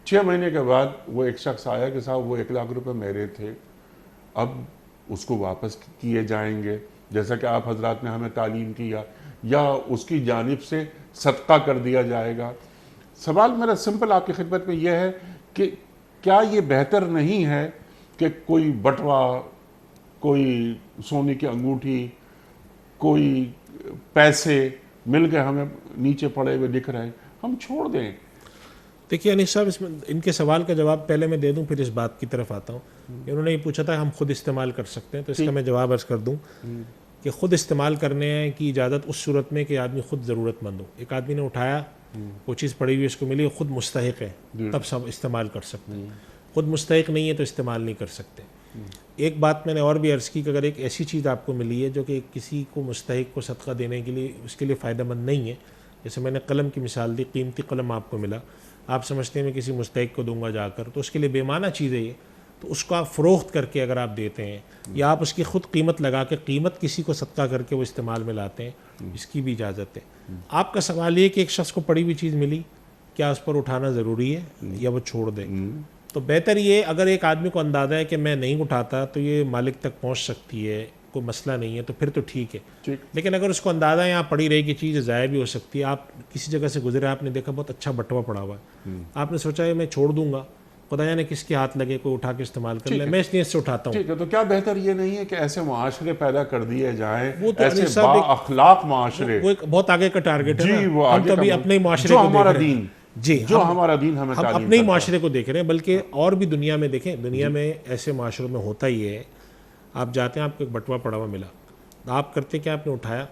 6 مہینے کے بعد وہ ایک شخص آیا کہ صاحب وہ 1 لاکھ روپے میرے تھے، اب اس کو واپس کیے جائیں گے جیسا کہ آپ حضرات نے ہمیں تعلیم کیا، یا اس کی جانب سے صدقہ کر دیا جائے گا؟ سوال میرا سمپل آپ کی خدمت میں یہ ہے کہ کیا یہ بہتر نہیں ہے کہ کوئی بٹوا، کوئی سونے کی انگوٹھی، کوئی پیسے مل گئے ہمیں نیچے پڑے ہوئے دکھ رہے ہیں، ہم چھوڑ دیں؟ دیکھیے انیس صاحب، اس میں ان کے سوال کا جواب پہلے میں دے دوں پھر اس بات کی طرف آتا ہوں. انہوں نے یہ پوچھا تھا ہم خود استعمال کر سکتے ہیں، تو اس کا میں جواب عرض کر دوں کہ خود استعمال کرنے کی اجازت اس صورت میں کہ آدمی خود ضرورت مند ہو. ایک آدمی نے اٹھایا وہ چیز پڑی ہوئی اس کو ملی، خود مستحق ہے تب سب استعمال کر سکتے ہیں، خود مستحق نہیں ہے تو استعمال نہیں کر سکتے۔ ایک بات میں نے اور بھی عرض کی کہ اگر ایک ایسی چیز آپ کو ملی ہے جو کہ کسی کو مستحق کو صدقہ دینے کے لیے اس کے لیے فائدہ مند نہیں ہے، جیسے میں نے قلم کی مثال دی، قیمتی قلم آپ کو ملا، آپ سمجھتے ہیں میں کسی مستحق کو دوں گا جا کر، تو اس کے لیے بے معنی چیز ہے یہ، تو اس کو آپ فروخت کر کے اگر آپ دیتے ہیں یا آپ اس کی خود قیمت لگا کے قیمت کسی کو صدقہ کر کے وہ استعمال میں لاتے ہیں، اس کی بھی اجازت ہے۔ آپ کا سوال یہ کہ ایک شخص کو پڑی ہوئی چیز ملی، کیا اس پر اٹھانا ضروری ہے یا وہ چھوڑ دے؟ تو بہتر یہ، اگر ایک آدمی کو اندازہ ہے کہ میں نہیں اٹھاتا تو یہ مالک تک پہنچ سکتی ہے، کوئی مسئلہ نہیں ہے، تو پھر تو ٹھیک ہے۔ لیکن اگر اس کو اندازہ ہے یہاں پڑی رہے گی چیز ضائع بھی ہو سکتی ہے، آپ کسی جگہ سے گزرے، آپ نے دیکھا بہت اچھا بٹوا پڑا ہوا ہے، آپ نے سوچا ہے میں چھوڑ دوں گا، خدا جانے کس کے ہاتھ لگے، کوئی اٹھا کے استعمال کر لے، میں اس نیت سے اٹھاتا ہوں۔ ٹھیک ہے، تو کیا بہتر یہ نہیں ہے کہ ایسے معاشرے پیدا کر دیے جائیں، وہ تو ایسے صاحب با اخلاق معاشرے؟ وہ ایک بہت آگے کا ٹارگٹ ہے نا، ہم تو ابھی اپنے معاشرے جو کو ہمارا دیکھ رہے ہیں، دین، جی جو ہمارا دین ہمیں ہم تعلیم اپنے ہی کرتا ہے۔ معاشرے کو دیکھ رہے ہیں، بلکہ اور بھی دنیا میں دیکھیں، دنیا میں ایسے معاشروں میں ہوتا ہی ہے، آپ جاتے ہیں آپ کو ایک بٹوا پڑا ہوا ملا، آپ کرتے کیا، آپ نے اٹھایا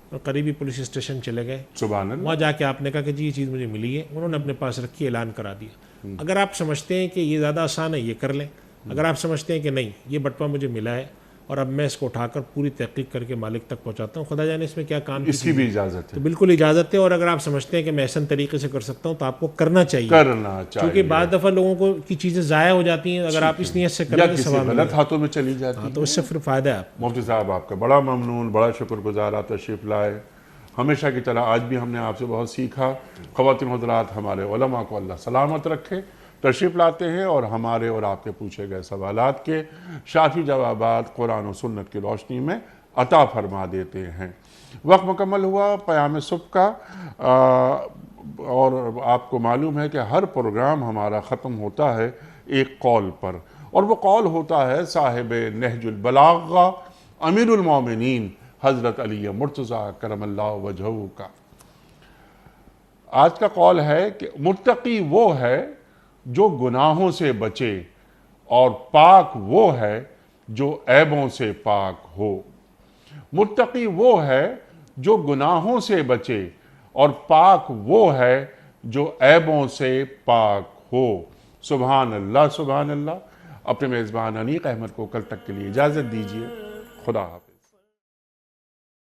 اور قریبی پولیس اسٹیشن چلے گئے، سبحان اللہ۔ وہاں جا کے آپ نے کہا کہ جی یہ چیز مجھے ملی ہے، انہوں نے اپنے پاس رکھی، اعلان کرا دیا۔ اگر آپ سمجھتے ہیں کہ یہ زیادہ آسان ہے، یہ کر لیں، اگر آپ سمجھتے ہیں کہ نہیں یہ بٹوا مجھے ملا ہے اور اب میں اس کو اٹھا کر پوری تحقیق کر کے مالک تک پہنچاتا ہوں، خدا جانے اس میں کیا کام اس کی بھی اجازت تو ہے، بالکل اجازت ہے، اور اگر آپ سمجھتے ہیں کہ میں احسن طریقے سے کر سکتا ہوں تو آپ کو کرنا چاہیے، کرنا چاہیے، کیونکہ بعض دفعہ لوگوں کو کی چیزیں ضائع ہو جاتی ہیں، اگر آپ اس نیت سے یا کریں کسی غلط ہاتھوں میں چلی جاتی ہے۔ تو اس سے پھر فائدہ ہے آپ۔ مفتی صاحب آپ کا بڑا ممنون، بڑا شکر گزار، آپ تشریف لائے، ہمیشہ کی طرح آج بھی ہم نے آپ سے بہت سیکھا۔ خواتین حضرات، ہمارے علماء کو اللہ سلامت رکھے، تشریف لاتے ہیں اور ہمارے اور آپ کے پوچھے گئے سوالات کے شافی جوابات قرآن و سنت کی روشنی میں عطا فرما دیتے ہیں۔ وقت مکمل ہوا پیام صبح کا، اور آپ کو معلوم ہے کہ ہر پروگرام ہمارا ختم ہوتا ہے ایک قول پر، اور وہ قول ہوتا ہے صاحب نہج البلاغہ امیر المومنین حضرت علی مرتضیٰ کرم اللہ وجہہ کا۔ آج کا قول ہے کہ متقی وہ ہے جو گناہوں سے بچے، اور پاک وہ ہے جو عیبوں سے پاک ہو۔ متقی وہ ہے جو گناہوں سے بچے، اور پاک وہ ہے جو عیبوں سے پاک ہو۔ سبحان اللہ، سبحان اللہ۔ اپنے میزبان انیق احمد کو کل تک کے لیے اجازت دیجیے، خدا حافظ۔